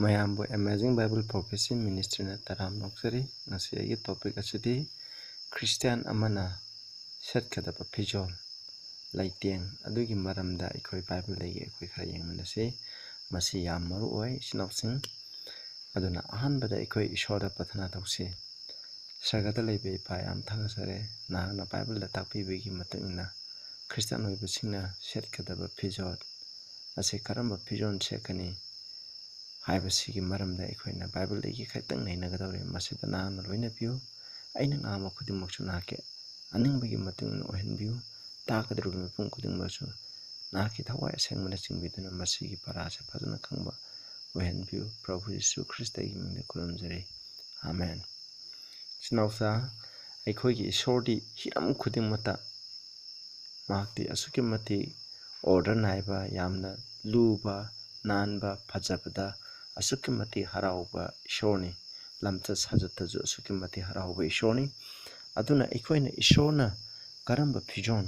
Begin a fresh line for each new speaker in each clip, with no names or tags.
ꯃꯌꯥꯝꯕꯨ amazing Bible ꯄ꯭ꯔꯣꯐꯦꯁꯤ ꯃꯤꯅꯤꯁꯇ꯭ꯔꯤꯅ ꯇꯔꯥꯝ ꯅꯣꯛꯆꯔꯤ꯫ ꯉꯁꯤ ꯑꯩꯒꯤ ꯇꯣꯄꯤꯛ ꯑꯁꯤꯗꯤ ꯈ꯭ꯔꯤꯁꯇꯤꯌꯥꯟ ꯑꯃꯅ ꯁꯦꯠꯀꯗꯕ ꯐꯤꯖꯣꯜ ꯂꯩꯇꯦꯡ ꯑꯗꯨꯒꯤ ꯃꯔꯝꯗ ꯑꯩꯈꯣꯏ ꯕꯥꯏꯕꯜꯗꯒꯤ ꯑꯩꯈꯣꯏ ꯈꯔ ꯌꯦꯡꯃꯤꯟꯅꯁꯤ꯫ ꯃꯁꯤ ꯌꯥꯝ ꯃꯔꯨ ꯑꯣꯏ ꯏꯆꯤꯟꯅꯥꯎꯁꯤꯡ꯫ ꯑꯗꯨꯅ ꯑꯍꯥꯟꯕꯗ ꯑꯩꯈꯣꯏ ꯏꯁꯣꯔꯗ ꯄ꯭ꯔꯊꯅꯥ ꯇꯧꯁꯤ꯫ ꯁꯔꯒꯗ ꯂꯩꯕ ꯏꯄꯥ ꯌꯥꯝ ꯊꯥꯒꯠꯆꯔꯦ, ꯅꯍꯥꯛꯅ ꯕꯥꯏꯕꯜꯗ ꯇꯥꯛꯄꯤꯕꯒꯤ ꯃꯇꯨꯡ ꯏꯟꯅ ꯈ꯭ꯔꯤꯁꯇꯤꯌꯥꯟ ꯑꯣꯏꯕꯁꯤꯡꯅ ꯁꯦꯠꯀꯗꯕ ꯐꯤꯖꯣꯜ ꯑꯁꯤ ꯀꯔꯝꯕ ꯐꯤꯖꯣꯜ ꯁꯦꯠꯀꯅꯤ ꯍꯥꯏꯕꯁꯤꯒꯤ ꯃꯔꯝꯗ ꯑꯩꯈꯣꯏꯅ ꯕꯥꯏꯕꯜꯗꯒꯤ ꯈꯤꯇꯪ ꯅꯩꯅꯒꯗꯧꯔꯦ꯫ ꯃꯁꯤꯗ ꯅꯍꯥꯛꯅ ꯂꯣꯏꯅ ꯄꯤꯌꯨ꯫ ꯑꯩꯅ ꯉꯥꯡꯕ ꯈꯨꯗꯤꯡꯃꯛꯁꯨ ꯅꯍꯥꯛꯀꯤ ꯑꯅꯤꯡꯕꯒꯤ ꯃꯇꯨꯡ ꯏꯟꯅ ꯑꯣꯏꯍꯟꯕꯤꯌꯨ꯫ ꯇꯥꯛꯀꯗꯧꯔꯤꯕ ꯃꯤꯄꯨꯝ ꯈꯨꯗꯤꯡꯃꯛꯁꯨ ꯅꯍꯥꯛꯀꯤ ꯊꯋꯥꯏ ꯑꯁꯦꯡꯕꯅ ꯆꯤꯡꯕꯤꯗꯨꯅ ꯃꯁꯤꯒꯤ ꯄꯔꯥꯁꯦ ꯐꯖꯅ ꯈꯪꯕ ꯑꯣꯏꯍꯟꯕꯤꯌꯨ꯫ ꯄ꯭ꯔꯚꯨ ꯌꯤꯁꯨ ꯈ꯭ꯔꯤꯁꯇꯒꯤ ꯃꯤꯡꯗ ꯈꯨꯔꯨꯝꯖꯔꯤ, ꯑꯥꯃꯦꯟ꯫ ꯏꯆꯤꯟꯅꯥꯎꯁꯥ, ꯑꯩꯈꯣꯏꯒꯤ ꯏꯁꯣꯔꯗꯤ ꯍꯤꯔꯝ ꯈꯨꯗꯤꯡꯃꯛꯇ ꯃꯍꯥꯛꯇꯤ ꯑꯁꯨꯛꯀꯤ ꯃꯇꯤꯛ ꯑꯣꯔꯗꯔ ꯅꯥꯏꯕ, ꯌꯥꯝꯅ ꯂꯨꯕ, ꯅꯥꯟꯕ, ꯐꯖꯕꯗ ꯑꯁꯨꯛꯀꯤ ꯃꯇꯤꯛ ꯍꯔꯥꯎꯕ ꯏꯁꯣꯔꯅꯤ꯫ ꯂꯝꯆꯠ ꯁꯥꯖꯠꯇꯁꯨ ꯑꯁꯨꯛꯀꯤ ꯃꯇꯤꯛ ꯍꯔꯥꯎꯕ ꯏꯁꯣꯔꯅꯤ꯫ ꯑꯗꯨꯅ ꯑꯩꯈꯣꯏꯅ ꯏꯁꯣꯔꯅ ꯀꯔꯝꯕ ꯐꯤꯖꯣꯜ,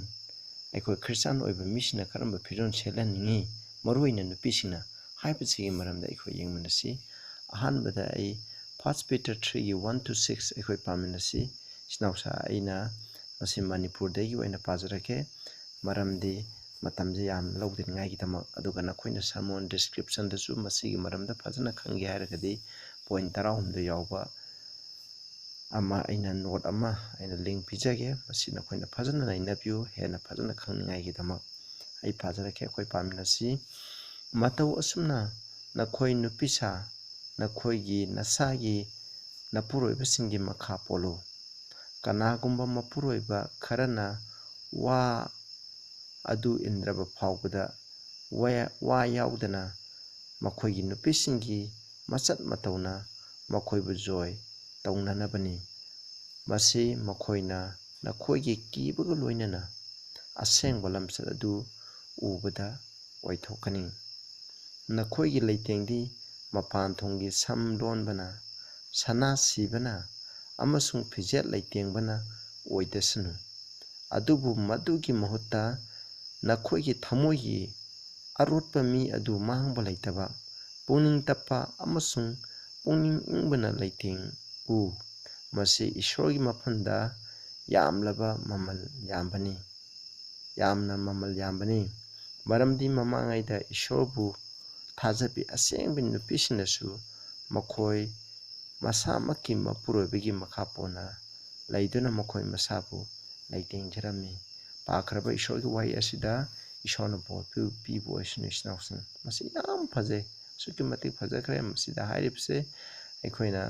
ꯑꯩꯈꯣꯏ ꯈ꯭ꯔꯤꯁꯇꯤꯌꯥꯟ ꯑꯣꯏꯕ ꯃꯤꯁꯤꯡꯅ ꯀꯔꯝꯕ ꯐꯤꯖꯣꯜ ꯁꯦꯠꯍꯟꯅꯤꯡꯉꯤ, ꯃꯔꯨꯑꯣꯏꯅ ꯅꯨꯄꯤꯁꯤꯡꯅ, ꯍꯥꯏꯕꯁꯤꯒꯤ ꯃꯔꯝꯗ ꯑꯩꯈꯣꯏ ꯌꯦꯡꯃꯤꯟꯅꯁꯤ꯫ ꯑꯍꯥꯟꯕꯗ ꯑꯩ 1 Peter 3:1-6 ꯑꯩꯈꯣꯏ ꯄꯥꯃꯤꯟꯅꯁꯤ꯫ ꯏꯆꯤꯟꯅꯥꯎꯁꯥ, ꯑꯩꯅ ꯃꯁꯤ ꯃꯅꯤꯄꯨꯔꯗꯒꯤ ꯑꯣꯏꯅ ꯄꯥꯖꯔꯛꯀꯦ, ꯃꯔꯝꯗꯤ ꯃꯇꯝꯁꯦ ꯌꯥꯝ ꯂꯧꯗꯅꯤꯡꯉꯥꯏꯒꯤꯗꯃꯛ, ꯑꯗꯨꯒ ꯅꯈꯣꯏꯅ ꯁꯔꯃꯣꯟ ꯗꯤꯁꯀ꯭ꯔꯤꯞꯁꯟꯗꯁꯨ ꯃꯁꯤꯒꯤ ꯃꯔꯝꯗ ꯐꯖꯅ ꯈꯪꯒꯦ ꯍꯥꯏꯔꯒꯗꯤ ꯄꯣꯏꯟꯠ 16 ꯌꯥꯎꯕ ꯑꯩꯅ ꯅꯣꯠ ꯑꯃ ꯂꯤꯡꯛ ꯄꯤꯖꯒꯦ꯫ ꯃꯁꯤ ꯅꯈꯣꯏꯅ ꯐꯖꯅ ꯅꯩꯅꯕꯤꯌꯨ, ꯍꯦꯟꯅ ꯐꯖꯅ ꯈꯪꯅꯤꯡꯉꯥꯏꯒꯤꯗꯃꯛ ꯑꯩ ꯄꯥꯖꯔꯛꯀꯦ, ꯑꯩꯈꯣꯏ ꯄꯥꯃꯤꯟꯅꯁꯤ꯫ ꯃꯇꯧ ꯑꯁꯨꯝꯅ ꯅꯈꯣꯏ ꯅꯨꯄꯤꯁꯥ ꯅꯈꯣꯏꯒꯤ ꯅꯁꯥꯒꯤ ꯃꯄꯨꯔꯣꯏꯕꯁꯤꯡꯒꯤ ꯃꯈꯥ ꯄꯣꯜꯂꯨ꯫ ꯀꯅꯥꯒꯨꯝꯕ ꯃꯄꯨꯔꯣꯏꯕ ꯈꯔꯅ ꯋꯥ ꯑꯗꯨ ꯏꯟꯗ꯭ꯔꯕ ꯐꯥꯎꯕꯗ ꯋꯥ ꯌꯥꯎꯗꯅ ꯃꯈꯣꯏꯒꯤ ꯅꯨꯄꯤꯁꯤꯡꯒꯤ ꯃꯆꯠ ꯃꯇꯧꯅ ꯃꯈꯣꯏꯕꯨ ꯖꯣꯏ ꯇꯧꯅꯅꯕꯅꯤ꯫ ꯃꯁꯤ ꯃꯈꯣꯏꯅ ꯅꯈꯣꯏꯒꯤ ꯀꯤꯕꯒ ꯂꯣꯏꯅꯅ ꯑꯁꯦꯡꯕ ꯂꯝꯆꯠ ꯑꯗꯨ ꯎꯕꯗ ꯑꯣꯏꯊꯣꯛꯀꯅꯤ꯫ ꯅꯈꯣꯏꯒꯤ ꯂꯩꯇꯦꯡꯗꯤ ꯃꯄꯥꯟꯊꯣꯡꯒꯤ ꯁꯝ ꯂꯣꯟꯕꯅ, ꯁꯅꯥ ꯁꯤꯕꯅ ꯑꯃꯁꯨꯡ ꯐꯤꯖꯦꯠ ꯂꯩꯇꯦꯡꯕꯅ ꯑꯣꯏꯗꯁꯅꯨ, ꯑꯗꯨꯕꯨ ꯃꯗꯨꯒꯤ ꯃꯍꯨꯠꯇ ꯅꯈꯣꯏꯒꯤ ꯊꯃꯣꯏꯒꯤ ꯑꯔꯣꯠꯄ ꯃꯤ ꯑꯗꯨ ꯃꯥꯡꯕ ꯂꯩꯇꯕ, ꯄꯨꯛꯅꯤꯡ ꯇꯞꯄ ꯑꯃꯁꯨꯡ ꯄꯨꯛꯅꯤꯡ ꯏꯪꯕꯅ ꯂꯩꯇꯦꯡꯎ꯫ ꯃꯁꯤ ꯏꯁꯣꯔꯒꯤ ꯃꯐꯝꯗ ꯌꯥꯝꯅ ꯃꯃꯜ ꯌꯥꯝꯕꯅꯤ, ꯃꯔꯝꯗꯤ ꯃꯃꯥꯡꯉꯩꯗ ꯏꯁꯣꯔꯕꯨ ꯊꯥꯖꯕꯤ ꯑꯁꯦꯡꯕ ꯅꯨꯄꯤꯁꯤꯡꯅꯁꯨ ꯃꯈꯣꯏ ꯃꯁꯥꯃꯛꯀꯤ ꯃꯄꯨꯔꯣꯏꯕꯒꯤ ꯃꯈꯥ ꯄꯣꯟꯅ ꯂꯩꯗꯨꯅ ꯃꯈꯣꯏ ꯃꯁꯥꯕꯨ ꯂꯩꯇꯦꯡꯖꯔꯝꯃꯤ꯫ ꯄꯥꯈ꯭ꯔꯕ ꯏꯁꯣꯔꯒꯤ ꯋꯥꯍꯩ ꯑꯁꯤꯗ ꯏꯁꯣꯔꯅ ꯕꯣꯔ ꯄꯤꯕ ꯑꯣꯏꯁꯅꯨ ꯏꯆꯤꯟꯅꯥꯎꯁꯤꯡ꯫ ꯃꯁꯤ ꯌꯥꯝ ꯐꯖꯩ, ꯑꯁꯨꯛꯀꯤ ꯃꯇꯤꯛ ꯐꯖꯈ꯭ꯔꯦ꯫ ꯃꯁꯤꯗ ꯍꯥꯏꯔꯤꯕꯁꯦ ꯑꯩꯈꯣꯏꯅ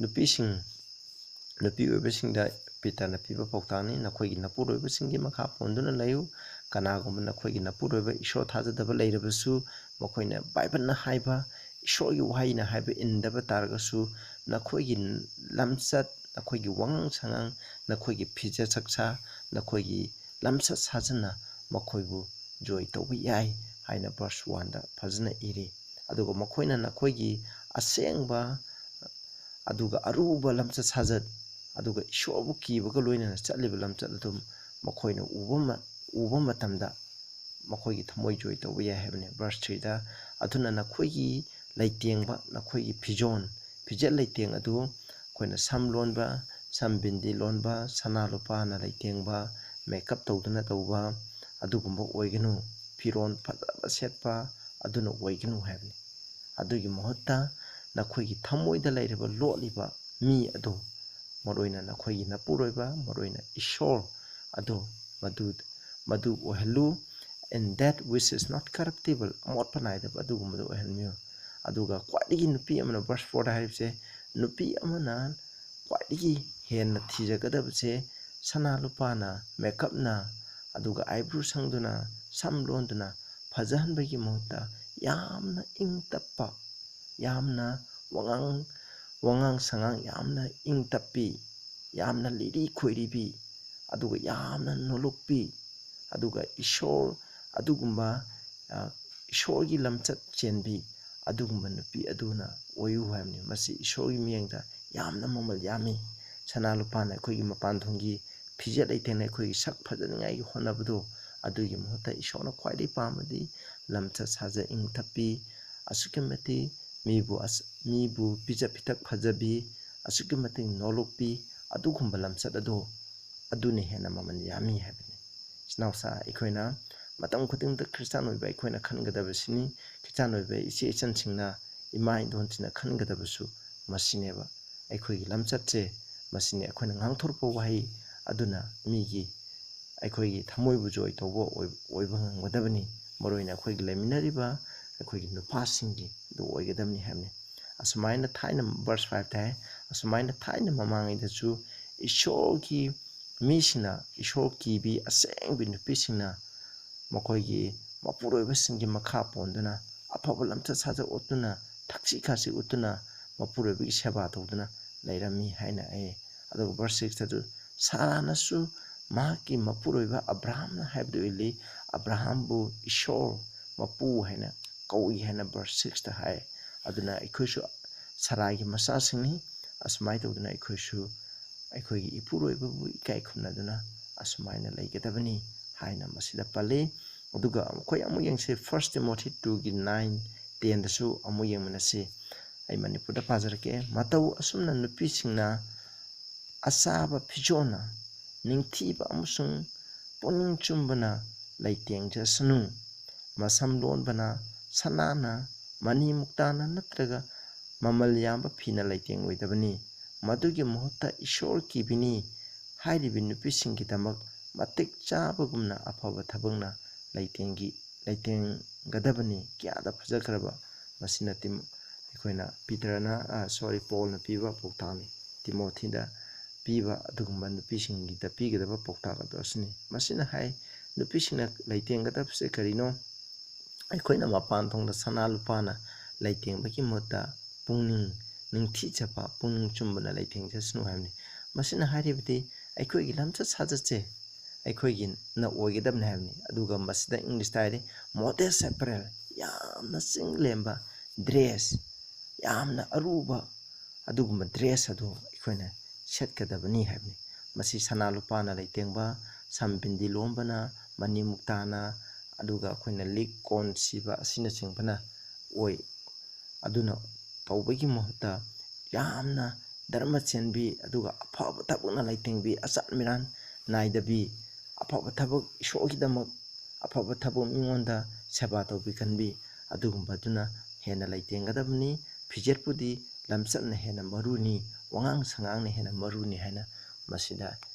ꯅꯨꯄꯤ ꯑꯣꯏꯕꯁꯤꯡꯗ ꯄꯤꯇꯔꯅ ꯄꯤꯕ ꯄꯥꯎꯇꯥꯛꯅꯤ꯫ ꯅꯈꯣꯏꯒꯤ ꯅꯄꯨꯔꯣꯏꯕꯁꯤꯡꯒꯤ ꯃꯈꯥ ꯄꯣꯟꯗꯨꯅ ꯂꯩꯌꯨ꯫ ꯀꯅꯥꯒꯨꯝꯕ ꯅꯈꯣꯏꯒꯤ ꯅꯄꯨꯔꯣꯏꯕ ꯏꯁꯣꯔ ꯊꯥꯖꯗꯕ ꯂꯩꯔꯕꯁꯨ, ꯃꯈꯣꯏꯅ ꯕꯥꯏꯕꯜꯅ ꯍꯥꯏꯕ, ꯏꯁꯣꯔꯒꯤ ꯋꯥꯍꯩꯅ ꯍꯥꯏꯕ ꯏꯟꯗꯕ ꯇꯥꯔꯒꯁꯨ, ꯅꯈꯣꯏꯒꯤ ꯂꯝꯆꯠ, ꯅꯈꯣꯏꯒꯤ ꯋꯥꯉꯥꯡ ꯁꯉꯥꯡ, ꯅꯈꯣꯏꯒꯤ ꯐꯤꯖꯦꯠ ꯆꯛꯆꯥ, ꯅꯈꯣꯏꯒꯤ ꯂꯝꯆꯠ ꯁꯥꯖꯟꯅ ꯃꯈꯣꯏꯕꯨ ꯖꯣꯏ ꯇꯧꯕ ꯌꯥꯏ ꯍꯥꯏꯅ ꯚꯔꯁ 1ꯗ ꯐꯖꯅ ꯏꯔꯤ꯫ ꯑꯗꯨꯒ ꯃꯈꯣꯏꯅ ꯅꯈꯣꯏꯒꯤ ꯑꯁꯦꯡꯕ ꯑꯗꯨꯒ ꯑꯔꯨꯕ ꯂꯝꯆꯠ ꯁꯥꯖꯠ, ꯑꯗꯨꯒ ꯏꯁꯣꯔꯕꯨ ꯀꯤꯕꯒ ꯂꯣꯏꯅꯅ ꯆꯠꯂꯤꯕ ꯂꯝꯆꯠ ꯑꯗꯨ ꯃꯈꯣꯏꯅ ꯎꯕ ꯃꯇꯝꯗ ꯃꯈꯣꯏꯒꯤ ꯊꯃꯣꯏ ꯖꯣꯏ ꯇꯧꯕ ꯌꯥꯏ ꯍꯥꯏꯕꯅꯤ ꯚꯔꯁ 3ꯗ꯫ ꯑꯗꯨꯅ ꯅꯈꯣꯏꯒꯤ ꯂꯩꯇꯦꯡꯕ, ꯅꯈꯣꯏꯒꯤ ꯐꯤꯖꯦꯠ ꯂꯩꯇꯦꯡ ꯑꯗꯨ ꯑꯩꯈꯣꯏꯅ ꯁꯝ ꯂꯣꯟꯕ, ꯁꯝ ꯕꯤꯟꯗꯤ ꯂꯣꯟꯕ, ꯁꯅꯥ ꯂꯨꯄꯥꯅ ꯂꯩꯇꯦꯡꯕ, ꯃꯦꯀꯞ ꯇꯧꯗꯨꯅ ꯇꯧꯕ, ꯑꯗꯨꯒꯨꯝꯕ ꯑꯣꯏꯒꯅꯨ꯫ ꯐꯤꯔꯣꯜ ꯐꯖꯕ ꯁꯦꯠꯄ ꯑꯗꯨꯅ ꯑꯣꯏꯒꯅꯨ ꯍꯥꯏꯕꯅꯤ꯫ ꯑꯗꯨꯒꯤ ꯃꯍꯨꯠꯇ ꯅꯈꯣꯏꯒꯤ ꯊꯃꯣꯏꯗ ꯂꯩꯔꯤꯕ ꯂꯣꯠꯂꯤꯕ ꯃꯤ ꯑꯗꯨ, ꯃꯔꯨꯑꯣꯏꯅ ꯅꯈꯣꯏꯒꯤ ꯅꯄꯨꯔꯣꯏꯕ, ꯃꯔꯨꯑꯣꯏꯅ ꯏꯁꯣꯔ ꯑꯗꯨ ꯃꯗꯨ ꯑꯣꯏꯍꯜꯂꯨ꯫ "In that which is not corruptible", ꯑꯃꯣꯠꯄ ꯅꯥꯏꯗꯕ ꯑꯗꯨꯒꯨꯝꯕꯗꯨ ꯑꯣꯏꯍꯟꯕꯤꯌꯨ꯫ ꯑꯗꯨꯒ ꯈ꯭ꯋꯥꯏꯗꯒꯤ ꯅꯨꯄꯤ ꯑꯃꯅ ꯚꯔꯁ 4ꯗ ꯍꯥꯏꯔꯤꯕꯁꯦ, ꯅꯨꯄꯤ ꯑꯃꯅ ꯈ꯭ꯋꯥꯏꯗꯒꯤ ꯍꯦꯟꯅ ꯊꯤꯖꯒꯗꯕꯁꯦ ꯁꯅꯥ ꯂꯨꯄꯥꯅ, ꯃꯦꯀꯞꯅ, ꯑꯗꯨꯒ ꯑꯥꯏꯕ꯭ꯔꯨ ꯁꯪꯗꯨꯅ, ꯁꯝ ꯂꯣꯟꯗꯨꯅ ꯐꯖꯍꯟꯕꯒꯤ ꯃꯍꯨꯠꯇ ꯌꯥꯝꯅ ꯏꯪ ꯇꯞꯄ, ꯌꯥꯝꯅ ꯋꯥꯉꯥꯡ ꯁꯉꯥꯡ ꯌꯥꯝꯅ ꯏꯪ ꯇꯞꯄꯤ, ꯌꯥꯝꯅ ꯂꯤꯔꯤ ꯈꯣꯏꯔꯤꯕꯤ, ꯑꯗꯨꯒ ꯌꯥꯝꯅ ꯅꯣꯂꯨꯛꯄꯤ, ꯑꯗꯨꯒ ꯏꯁꯣꯔꯒꯤ ꯂꯝꯆꯠ ꯆꯦꯟꯕꯤ, ꯑꯗꯨꯒꯨꯝꯕ ꯅꯨꯄꯤ ꯑꯗꯨꯅ ꯑꯣꯏꯌꯨ ꯍꯥꯏꯕꯅꯤ꯫ ꯃꯁꯤ ꯏꯁꯣꯔꯒꯤ ꯃꯤꯠꯌꯦꯡꯗ ꯌꯥꯝꯅ ꯃꯃꯜ ꯌꯥꯝꯃꯤ꯫ ꯁꯅꯥ ꯂꯨꯄꯥꯅ ꯑꯩꯈꯣꯏꯒꯤ ꯃꯄꯥꯟꯊꯣꯡꯒꯤ ꯐꯤꯖꯦꯠ ꯂꯩꯇꯦꯡꯅ ꯑꯩꯈꯣꯏꯒꯤ ꯁꯛ ꯐꯖꯅꯤꯡꯉꯥꯏꯒꯤ ꯍꯣꯠꯅꯕꯗꯨ, ꯑꯗꯨꯒꯤ ꯃꯍꯨꯠꯇ ꯏꯁꯣꯔꯅ ꯈ꯭ꯋꯥꯏꯗꯒꯤ ꯄꯥꯝꯕꯗꯤ ꯂꯝꯆꯠ ꯁꯥꯖꯠ ꯏꯪ ꯇꯞꯄꯤ, ꯑꯁꯨꯛꯀꯤ ꯃꯇꯤꯛ ꯃꯤꯕꯨ ꯄꯤꯖ ꯄꯤꯊꯛ ꯐꯖꯕꯤ ꯑꯁꯨꯛꯀꯤ ꯃꯇꯤꯛ ꯅꯣꯂꯨꯛꯄꯤ ꯑꯗꯨꯒꯨꯝꯕ ꯂꯝꯆꯠ ꯑꯗꯨꯅ ꯍꯦꯟꯅ ꯃꯃꯜ ꯌꯥꯝꯃꯤ ꯍꯥꯏꯕꯅꯤ ꯏꯆꯤꯟꯅꯥꯎꯁꯥ ꯑꯩꯈꯣꯏꯅ ꯃꯇꯝ ꯈꯨꯗꯤꯡꯗ ꯈ꯭ꯔꯤꯁꯇꯥꯟ ꯑꯣꯏꯕ ꯑꯩꯈꯣꯏꯅ ꯈꯟꯒꯗꯕꯁꯤꯅꯤ ꯈ꯭ꯔꯤꯁꯇꯥꯟ ꯑꯣꯏꯕ ꯏꯆꯦ ꯏꯆꯟꯁꯤꯡꯅ ꯏꯃꯥ ꯏꯗꯣꯟꯁꯤꯡꯅ ꯈꯟꯒꯗꯕꯁꯨ ꯃꯁꯤꯅꯦꯕ ꯑꯩꯈꯣꯏꯒꯤ ꯂꯝꯆꯠꯁꯦ ꯃꯁꯤꯅꯤ ꯑꯩꯈꯣꯏꯅ ꯉꯥꯡꯊꯣꯔꯛꯄ ꯋꯥꯍꯩ ꯑꯗꯨꯅ ꯃꯤꯒꯤ ꯑꯩꯈꯣꯏꯒꯤ ꯊꯃꯣꯏꯕꯨ ꯖꯣꯏ ꯇꯧꯕ ꯑꯣꯏꯕ ꯉꯝꯒꯗꯕꯅꯤ ꯃꯔꯨꯑꯣꯏꯅ ꯑꯩꯈꯣꯏꯒꯤ ꯂꯩꯃꯤꯟꯅꯔꯤꯕ ꯑꯩꯈꯣꯏꯒꯤ ꯅꯨꯄꯥꯁꯤꯡꯒꯤ ꯑꯗꯨ ꯑꯣꯏꯒꯗꯕꯅꯤ ꯍꯥꯏꯕꯅꯤ ꯑꯁꯨꯃꯥꯏꯅ ꯊꯥꯏꯅ ꯚꯔꯁ 5 ꯍꯥꯏ ꯑꯁꯨꯃꯥꯏꯅ ꯊꯥꯏꯅ ꯃꯃꯥꯡꯉꯩꯗꯁꯨ ꯏꯁꯣꯔꯒꯤ ꯃꯤꯁꯤꯡꯅ ꯏꯁꯣꯔ ꯀꯤꯕꯤ ꯑꯁꯦꯡꯕ ꯅꯨꯄꯤꯁꯤꯡꯅ ꯃꯈꯣꯏꯒꯤ ꯃꯄꯨꯔꯣꯏꯕꯁꯤꯡꯒꯤ ꯃꯈꯥ ꯄꯣꯟꯗꯨꯅ ꯑꯐꯕ ꯂꯝꯆꯠ ꯁꯥꯖꯠ ꯎꯠꯇꯨꯅ ꯊꯛꯁꯤ ꯈꯥꯁꯤ ꯎꯠꯇꯨꯅ ꯃꯄꯨꯔꯣꯏꯕꯒꯤ ꯁꯦꯕꯥ ꯇꯧꯗꯨꯅ ꯂꯩꯔꯝꯃꯤ ꯍꯥꯏꯅ ꯑꯗꯨꯒ ꯚꯔꯁ 6ꯇꯁꯨ ꯁꯥꯔꯥꯅꯁꯨ ꯃꯍꯥꯛꯀꯤ ꯃꯄꯨꯔꯣꯏꯕ ꯑꯕ꯭ꯔꯥꯍꯥꯝꯅ ꯍꯥꯏꯕꯗꯨ ꯎꯠꯂꯤ ꯑꯕ꯭ꯔꯥꯍꯥꯝꯕꯨ ꯏꯁꯣꯔ ꯃꯄꯨ ꯍꯥꯏꯅ ꯀꯧꯏ ꯍꯥꯏꯅ ꯚꯔꯁ 6ꯇ ꯍꯥꯏ ꯑꯗꯨꯅ ꯑꯩꯈꯣꯏꯁꯨ ꯁꯔꯥꯏꯒꯤ ꯃꯆꯥꯁꯤꯡꯅꯤ ꯑꯁꯨꯃꯥꯏꯅ ꯇꯧꯗꯨꯅ ꯑꯩꯈꯣꯏꯁꯨ ꯑꯩꯈꯣꯏꯒꯤ ꯏꯄꯨꯔꯣꯏꯕꯕꯨ ꯏꯀꯥꯏ ꯈꯨꯝꯅꯗꯨꯅ ꯑꯁꯨꯃꯥꯏꯅ ꯂꯩꯒꯗꯕꯅꯤ ꯍꯥꯏꯅ ꯃꯁꯤꯗ ꯄꯜꯂꯤ ꯑꯗꯨꯒ ꯑꯩꯈꯣꯏ ꯑꯃꯨꯛ ꯌꯦꯡꯁꯤ 1 ꯇꯤꯃꯣꯊꯤ 2ꯒꯤ 9, 10ꯗꯁꯨ ꯑꯃꯨꯛ ꯌꯦꯡꯃꯤꯟꯅꯁꯤ ꯑꯩ ꯃꯅꯤꯄꯨꯔꯗ ꯄꯥꯖꯔꯛꯀꯦ ꯃꯇꯧ ꯑꯁꯨꯝꯅ ꯅꯨꯄꯤꯁꯤꯡꯅ ꯑꯆꯥꯕ ꯐꯤꯖꯣꯜꯅ ꯅꯤꯡꯊꯤꯕ ꯑꯃꯁꯨꯡ ꯄꯨꯛꯅꯤꯡ ꯆꯨꯝꯕꯅ ꯂꯩꯇꯦꯡꯖꯁꯅꯨ ꯃꯁꯝ ꯂꯣꯟꯕꯅ ꯁꯅꯥꯅ ꯃꯅꯤ ꯃꯨꯛꯇꯥꯅ ꯅꯠꯇ꯭ꯔꯒ ꯃꯃꯜ ꯌꯥꯝꯕ ꯐꯤꯅ ꯂꯩꯇꯦꯡꯂꯣꯏꯗꯕꯅꯤ ꯃꯗꯨꯒꯤ ꯃꯍꯨꯠꯇ ꯏꯁꯣꯔ ꯀꯤꯕꯤꯅꯤ ꯍꯥꯏꯔꯤꯕ ꯅꯨꯄꯤꯁꯤꯡꯒꯤꯗꯃꯛ ꯃꯇꯤꯛ ꯆꯥꯕꯒꯨꯝꯅ ꯑꯐꯕ ꯊꯕꯛꯅ ꯂꯩꯇꯦꯡꯒꯗꯕꯅꯤ ꯀꯌꯥꯗ ꯐꯖꯈ꯭ꯔꯕ ꯃꯁꯤꯅ ꯑꯩꯈꯣꯏꯅ ꯄꯣꯜꯅ ꯄꯤꯕ ꯄꯥꯎꯇꯥꯛꯅꯤ ꯇꯤꯃꯣꯊꯤꯗ ꯄꯤꯕ ꯑꯗꯨꯒꯨꯝꯕ ꯅꯨꯄꯤꯁꯤꯡꯒꯤꯗ ꯄꯤꯒꯗꯕ ꯄꯥꯎꯇꯥꯛ ꯑꯗꯨ ꯑꯁꯤꯅꯤ ꯃꯁꯤꯅ ꯍꯥꯏ ꯅꯨꯄꯤꯁꯤꯡꯅ ꯂꯩꯇꯦꯡꯒꯗꯕꯁꯦ ꯀꯔꯤꯅꯣ ꯑꯩꯈꯣꯏꯅ ꯃꯄꯥꯟ ꯊꯣꯡꯗ ꯁꯅꯥ ꯂꯨꯄꯥꯅ ꯂꯩꯇꯦꯡꯕꯒꯤ ꯃꯍꯨꯠꯇ ꯄꯨꯛꯅꯤꯡ ꯅꯤꯡꯊꯤꯖꯕ ꯄꯨꯛꯅꯤꯡ ꯆꯨꯝꯕꯅ ꯂꯩꯇꯦꯡꯖꯁꯅꯨ ꯍꯥꯏꯕꯅꯤ ꯃꯁꯤꯅ ꯍꯥꯏꯔꯤꯕꯗꯤ ꯑꯩꯈꯣꯏꯒꯤ ꯂꯝꯆꯠ ꯁꯥꯖꯠꯁꯦ ꯑꯩꯈꯣꯏꯒꯤꯅ ꯑꯣꯏꯒꯗꯕꯅꯤ ꯍꯥꯏꯕꯅꯤ ꯑꯗꯨꯒ ꯃꯁꯤꯗ ꯏꯪꯂꯤꯁꯇ ꯍꯥꯏꯔꯤ ꯃꯣꯗꯦꯁ ꯑꯦꯄꯔꯦꯜ ꯌꯥꯝꯅ ꯆꯤꯡꯂꯦꯝꯕ ꯗ꯭ꯔꯦꯁ ꯌꯥꯝꯅ ꯑꯔꯨꯕ ꯑꯗꯨꯒꯨꯝꯕ ꯗ꯭ꯔꯦꯁ ꯑꯗꯨ ꯑꯩꯈꯣꯏꯅ ꯁꯦꯠꯀꯗꯕꯅꯤ ꯍꯥꯏꯕꯅꯤ ꯃꯁꯤ ꯁꯅꯥ ꯂꯨꯄꯥꯅ ꯂꯩꯇꯦꯡꯕ ꯁꯝ ꯕꯤꯟꯗꯤ ꯂꯣꯟꯕꯅ ꯃꯅꯤ ꯃꯨꯛꯇꯥꯅ ꯑꯗꯨꯒ ꯑꯩꯈꯣꯏꯅ ꯂꯤꯛ ꯀꯣꯟ ꯁꯤꯕ ꯑꯁꯤꯅꯆꯤꯡꯕꯅ ꯑꯣꯏ ꯑꯗꯨꯅ ꯇꯧꯕꯒꯤ ꯃꯍꯨꯠꯇ ꯌꯥꯝꯅ ꯙꯔꯃ ꯆꯦꯟꯕꯤ ꯑꯗꯨꯒ ꯑꯐꯕ ꯊꯕꯛꯅ ꯂꯩꯇꯦꯡꯕꯤ ꯑꯆꯠ ꯃꯤꯔꯥꯟ ꯅꯥꯏꯗꯕꯤ ꯑꯐꯕ ꯊꯕꯛ ꯏꯁꯣꯔꯒꯤꯗꯃꯛ ꯑꯐꯕ ꯊꯕꯛ ꯃꯤꯉꯣꯟꯗ ꯁꯦꯕꯥ ꯇꯧꯕꯤꯒꯟꯕꯤ ꯑꯗꯨꯒꯨꯝꯕꯗꯨꯅ ꯍꯦꯟꯅ ꯂꯩꯇꯦꯡꯒꯗꯕꯅꯤ ꯐꯤꯖꯦꯠꯄꯨꯗꯤ ꯂꯝꯆꯠꯅ ꯍꯦꯟꯅ ꯃꯔꯨꯅꯤ ꯋꯥꯉꯥꯡ ꯁꯉꯥꯡꯅ ꯍꯦꯟꯅ ꯃꯔꯨꯅꯤ ꯍꯥꯏꯅ ꯃꯁꯤꯗ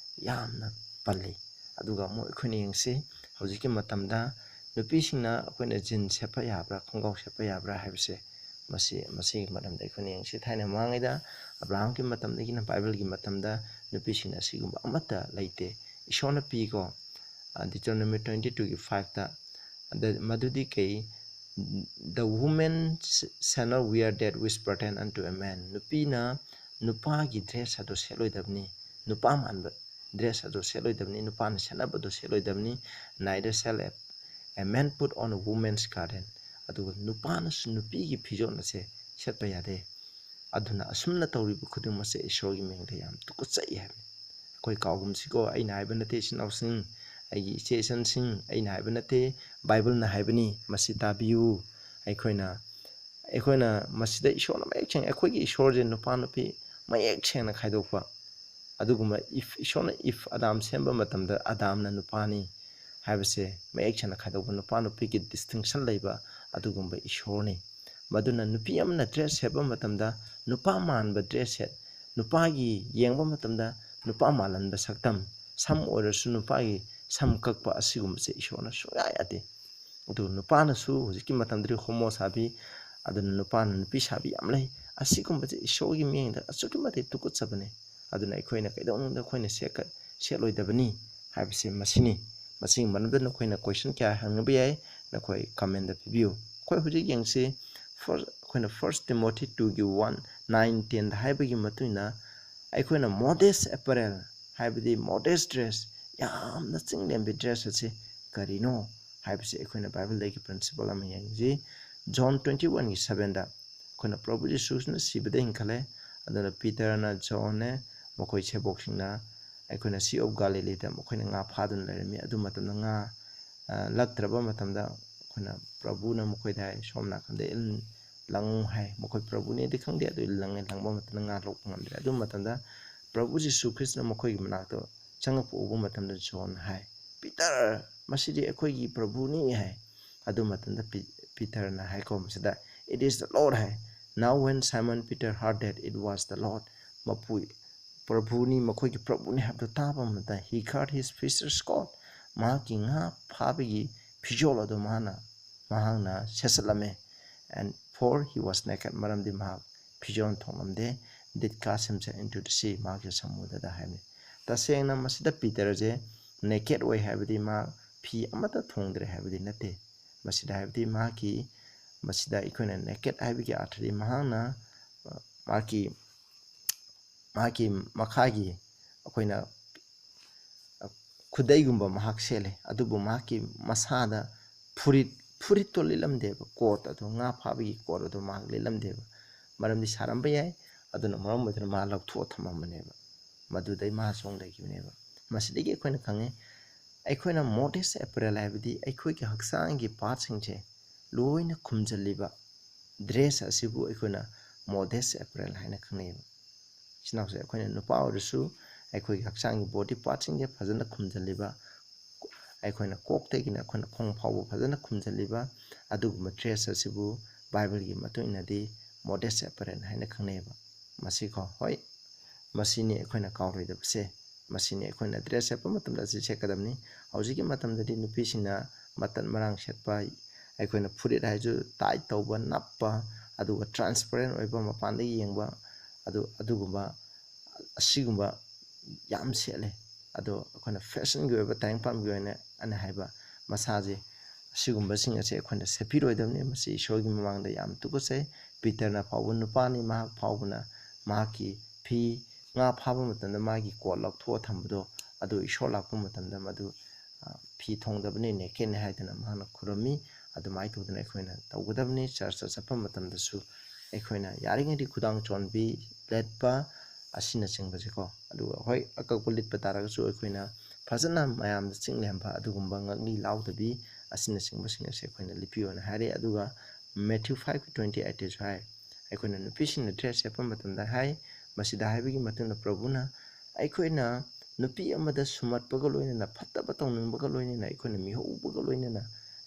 ꯌꯥꯝꯅ ꯄꯜꯂꯤ ꯑꯗꯨꯒ ꯑꯃꯨꯛ ꯑꯩꯈꯣꯏꯅ ꯌꯦꯡꯁꯤ ꯍꯧꯖꯤꯛꯀꯤ ꯃꯇꯝꯗ ꯅꯨꯄꯤꯁꯤꯡꯅ ꯑꯩꯈꯣꯏꯅ ꯖꯤꯟ ꯁꯦꯠꯄ ꯌꯥꯕ꯭ꯔꯥ ꯈꯣꯡꯒ꯭ꯔꯥꯎ ꯁꯦꯠꯄ ꯌꯥꯕ꯭ꯔꯥ ꯍꯥꯏꯕꯁꯦ ꯃꯁꯤꯒꯤ ꯃꯔꯝꯗ ꯑꯩꯈꯣꯏꯅ ꯌꯦꯡꯁꯤ ꯊꯥꯏꯅ ꯃꯃꯥꯡꯉꯩꯗ ꯑꯕ꯭ꯔꯥꯍꯥꯝꯒꯤ ꯃꯇꯝꯗꯒꯤꯅ ꯕꯥꯏꯕꯜꯒꯤ ꯃꯇꯝꯗ ꯅꯨꯄꯤꯁꯤꯡꯅ ꯑꯁꯤꯒꯨꯝꯕ ꯑꯃꯠꯇ ꯂꯩꯇꯦ ꯏꯁꯣꯔꯅ ꯄꯤꯀꯣ Deuteronomy 22ꯒꯤ 5ꯇ ꯃꯗꯨꯗꯤ ꯀꯩ The woman shall not wear that which pertain unto a man ꯅꯨꯄꯤꯅ ꯅꯨꯄꯥꯒꯤ ꯗ꯭ꯔꯦꯁ ꯑꯗꯨ ꯁꯦꯠꯂꯣꯏꯗꯕꯅꯤ ꯅꯨꯄꯥ ꯃꯥꯟꯕ ꯗ꯭ꯔꯦꯁ ꯑꯗꯨ ꯁꯦꯠꯂꯣꯏꯗꯕꯅꯤ ꯅꯨꯄꯥꯅ ꯁꯦꯠꯅꯕꯗꯨ ꯁꯦꯠꯂꯣꯏꯗꯕꯅꯤ neither shall a man put on a woman's garment ꯑꯗꯨꯒ ꯅꯨꯄꯥꯅꯁꯨ ꯅꯨꯄꯤꯒꯤ ꯐꯤꯖꯣꯜ ꯑꯁꯦ ꯁꯦꯠꯄ ꯌꯥꯗꯦ ꯑꯗꯨꯅ ꯑꯁꯨꯝꯅ ꯇꯧꯔꯤꯕ ꯈꯨꯗꯤꯡꯃꯛꯁꯦ ꯏꯁꯣꯔꯒꯤ ꯃꯤꯡꯗ ꯌꯥꯝ ꯇꯨꯀꯠꯆꯩ ꯍꯥꯏꯕꯅꯤ ꯑꯩꯈꯣꯏ ꯀꯥꯎꯒꯨꯝꯁꯤꯀꯣ ꯑꯩꯅ ꯍꯥꯏꯕ ꯅꯠꯇꯦ ꯏꯆꯤꯟ ꯏꯅꯥꯎꯁꯤꯡ ꯑꯩꯒꯤ ꯏꯆꯦ ꯏꯆꯟꯁꯤꯡ ꯑꯩꯅ ꯍꯥꯏꯕ ꯅꯠꯇꯦ ꯕꯥꯏꯕꯜꯅ ꯍꯥꯏꯕꯅꯤ ꯃꯁꯤ ꯇꯥꯕꯤꯌꯨ ꯑꯩꯈꯣꯏꯅ ꯃꯁꯤꯗ ꯏꯁꯣꯔꯅ ꯃꯌꯦꯛ ꯁꯦꯡꯅ ꯑꯩꯈꯣꯏꯒꯤ ꯏꯁꯣꯔꯁꯦ ꯅꯨꯄꯥ ꯅꯨꯄꯤ ꯃꯌꯦꯛ ꯁꯦꯡꯅ ꯈꯥꯏꯗꯣꯛꯄ ꯑꯗꯨꯒꯨꯝꯕ ꯏꯁꯣꯔꯅ ꯑꯗꯥꯝ ꯁꯦꯝꯕ ꯃꯇꯝꯗ ꯑꯗꯥꯝꯅ ꯅꯨꯄꯥꯅꯤ ꯍꯥꯏꯕꯁꯦ ꯃꯌꯦꯛ ꯁꯦꯡꯅ ꯈꯥꯏꯗꯣꯛꯄ ꯅꯨꯄꯥ ꯅꯨꯄꯤꯒꯤ ꯗꯤꯁꯇꯤꯡꯁꯟ ꯂꯩꯕ ꯑꯗꯨꯒꯨꯝꯕ ꯏꯁꯣꯔꯅꯤ ꯃꯗꯨꯅ ꯅꯨꯄꯤ ꯑꯃꯅ ꯗ꯭ꯔꯦꯁ ꯁꯦꯠꯄ ꯃꯇꯝꯗ ꯅꯨꯄꯥ ꯃꯥꯟꯕ ꯗ꯭ꯔꯦꯁ ꯅꯨꯄꯥꯒꯤ ꯌꯦꯡꯕ ꯃꯇꯝꯗ ꯅꯨꯄꯥ ꯃꯥꯜꯍꯟꯕ ꯁꯛꯇꯝ ꯁꯝ ꯑꯣꯏꯔꯁꯨ ꯅꯨꯄꯥꯒꯤ ꯁꯝ ꯀꯛꯄ ꯑꯁꯤꯒꯨꯝꯕꯁꯦ ꯏꯁꯣꯔꯅ ꯁꯨꯡꯌꯥ ꯌꯥꯗꯦ ꯑꯗꯨ ꯅꯨꯄꯥꯅꯁꯨ ꯍꯧꯖꯤꯛꯀꯤ ꯃꯇꯝꯗꯗꯤ ꯍꯣꯃꯣ ꯁꯥꯕꯤ ꯑꯗꯨꯅ ꯅꯨꯄꯥꯅ ꯅꯨꯄꯤ ꯁꯥꯕꯤ ꯌꯥꯝ ꯂꯩ ꯑꯁꯤꯒꯨꯝꯕꯁꯦ ꯏꯁꯣꯔꯒꯤ ꯃꯤꯠꯌꯦꯡꯗ ꯑꯁꯨꯛꯀꯤ ꯃꯇꯤꯛ ꯇꯨꯀꯠꯆꯕꯅꯤ ꯑꯗꯨꯅ ꯑꯩꯈꯣꯏꯅ ꯀꯩꯗꯧꯅꯨꯡꯗ ꯑꯩꯈꯣꯏꯅ ꯁꯦꯠꯂꯣꯏꯗꯕꯅꯤ ꯍꯥꯏꯕꯁꯤ ꯃꯁꯤꯅꯤ ꯃꯁꯤꯒꯤ ꯃꯔꯝꯗ ꯅꯈꯣꯏꯅ ꯀꯣꯏꯁꯟ ꯀꯌꯥ ꯍꯪꯅꯕ ꯌꯥꯏ ꯅꯈꯣꯏ ꯀꯃꯦꯟꯗ ꯄꯤꯕꯤꯌꯨ ꯑꯩꯈꯣꯏ ꯍꯧꯖꯤꯛ ꯌꯦꯡꯁꯤ ꯑꯩꯈꯣꯏꯅ 1 Timothy 2ꯒꯤ 1, 9, 10ꯗ ꯍꯥꯏꯕꯒꯤ ꯃꯇꯨꯡꯏꯟꯅ ꯑꯩꯈꯣꯏꯅ ꯃꯣꯗꯦꯁ ꯑꯦꯄꯔꯦꯜ ꯍꯥꯏꯕꯗꯤ ꯃꯣꯗꯦꯁ ꯗ꯭ꯔꯦꯁ ꯌꯥꯝꯅ ꯆꯤꯡꯂꯦꯝꯕꯤ ꯗ꯭ꯔꯦꯁ ꯑꯁꯤ ꯀꯔꯤꯅꯣ ꯍꯥꯏꯕꯁꯤ ꯑꯩꯈꯣꯏꯅ ꯕꯥꯏꯕꯜꯗꯒꯤ ꯄ꯭ꯔꯤꯟꯁꯤꯄꯜ ꯑꯃ ꯌꯦꯡꯁꯤ John 21ꯒꯤ 7ꯗ ꯑꯩꯈꯣꯏꯅ ꯄ꯭ꯔꯚꯨ ꯌꯤꯁꯨꯅ ꯁꯤꯕꯗ ꯍꯤꯡꯈꯠꯂꯦ ꯑꯗꯨꯅ ꯄꯤꯇꯔꯅ ꯖꯣꯟꯅꯦ ꯃꯈꯣꯏ ꯁꯦꯕꯣꯛꯁꯤꯡꯅ ꯑꯩꯈꯣꯏꯅ ꯁꯤ ꯑꯣꯐ ꯒꯥꯂꯤꯂꯤꯗ ꯃꯈꯣꯏꯅ ꯉꯥ ꯐꯥꯗꯨꯅ ꯂꯩꯔꯝꯃꯤ ꯑꯗꯨ ꯃꯇꯝꯗ ꯉꯥ ꯂꯛꯇ꯭ꯔꯕ ꯃꯇꯝꯗ ꯑꯩꯈꯣꯏꯅ ꯄ꯭ꯔꯚꯨꯅ ꯃꯈꯣꯏꯗ ꯍꯥꯏ ꯁꯣꯝ ꯅꯥꯀꯟꯗ ꯂꯪꯉꯨ ꯍꯥꯏ ꯃꯈꯣꯏ ꯄ꯭ꯔꯚꯨꯅꯦꯗꯤ ꯈꯪꯗꯦ ꯑꯗꯨ ꯂꯪꯉꯦ ꯂꯪꯕ ꯃꯇꯝꯗ ꯉꯥ ꯂꯧꯕ ꯉꯝꯗ꯭ꯔꯦ ꯑꯗꯨ ꯃꯇꯝꯗ ꯄ꯭ꯔꯚꯨ ꯖꯤꯁꯨ ꯈ꯭ꯔꯤꯁꯅ ꯃꯈꯣꯏꯒꯤ ꯃꯅꯥꯛꯇ ꯆꯪꯉꯛꯄ ꯎꯕ ꯃꯇꯝꯗ ꯖꯣꯟ ꯍꯥꯏ ꯄꯤꯇꯔ ꯃꯁꯤꯗꯤ ꯑꯩꯈꯣꯏꯒꯤ ꯄ꯭ꯔꯚꯨꯅꯤ ꯍꯥꯏ ꯑꯗꯨ ꯃꯇꯝꯗ ꯄꯤꯇꯔꯅ ꯍꯥꯏꯀꯣ ꯃꯁꯤꯗ ꯏꯠ ꯏꯁ ꯗ ꯂꯣꯔꯗ ꯍꯥꯏ now when Simon Peter heard that it was the Lord ꯃꯄꯨ ꯄ꯭ꯔꯚꯨꯅꯤ ꯃꯈꯣꯏꯒꯤ ꯄ꯭ꯔꯚꯨꯅꯤ ꯍꯥꯏꯕꯗꯨ ꯇꯥꯕ ꯃꯇꯝꯗ he got his fisher's coat ꯃꯍꯥꯛꯀꯤ ꯉꯥ ꯐꯥꯕꯒꯤ ꯐꯤꯖꯣꯜ ꯑꯗꯨ ꯃꯍꯥꯛꯅ ꯁꯦꯠꯆꯠꯂꯝꯃꯦ and for he was naked maramdi mahak phijon thonglamde did cast himself into the sea mahak samudada haibni tasengna masida Peter je naked way haibdi ma phi amata thongdre haibdi nate masida haibdi mahaki masida ikoina naked haibgi athri mahana mahaki makhagi akoina खुदैगुम्बा महाक सेले अदुबु महाकी मसादा फुरित तो लिलमदेबा coat अदु nga फाबगी coat अदु महाक लिलमदेबा मरमदि सारंबा याय अदुना मरम मदुना मा लौथो थममनेबा मदुदै मा सोंग लेगिनेबा मसिदिगे अखोइना खंगे अखोइना मोडेस एप्रेल हाइबदि अखोइगे हक्सांगी पार्टसिंगजे लोइना खुमजलिबा ड्रेस असिबु अखोइना मोडेस एप्रेल हाइना खंगनेबा सिनावसे अखोइना नुपा ओरसु अखोइगे हक्सांगी बॉडी पार्टसिंगे फजना खुमजलिबा अखोइना कोकतेगिना अखोइना खोंग फावबो फजना खुमजलिबा अदुगुमा ड्रेस असिबु बाइबलगी मतुइनादि मोडेस एप्रेल हाइना खंगनेबा मसिखो होय मसिनी अखोइना कावरोइदबसे मसिनी अखोइना ड्रेस सेपा मतमदा सि सेकदमनी हौजिगी मतमददि नुपीसिना मतन मरांग सेटपा अखोइना फुरित हाइजु टाइट तौबा नप्पा अदुगा ट्रांसपेरेंट ओइबा मपानदि येंबा अदुगुमा असिगुमा याम सेले अदो अखोइना फैशन गी ओइबा ताइंगपाम गी ओइना अने हाइबा मसाजे असिगुम्बा सिंग असे अखोइना सेपिरोइदबनी मसि ईश्वरगी ममांगदा याम तुकुसे पीटरना फावबा नुपानी महाक फावबना महाकी फी nga फाबा मतंदा मागी कोट लौथो थंबदो अदो ईश्वर लापा मतंदा मदु फी थोंगदबनी नेकेने हाइदना माना खुरमी अदुमाइ तौदना अखोइना तौगदबनी चर्च चपा मतंदसु अखोइना यारिङैदि खुदांग चोनबी लेटपा असिना चिंगबसेको अदु होय अककपु लिटपा तारगसु अखोइना फजना मयामदा चिंगलेमबा अदुगुम्बा ngakni लाउदबी असिना चिंगबसिंग असे अखोइना लिपियोना हारे अदुगा मैथ्यू 5:28 हाय अखोइना नुपीसिंगना ड्रेस सेपा मतंदा हाय मसिदा हाइबगी मतुना प्रभुना अखोइना नुपी अमदा सुमतपगा लोइना फत्तबा तौनिंगबगा लोइना अखोइना मिहौबगा लोइना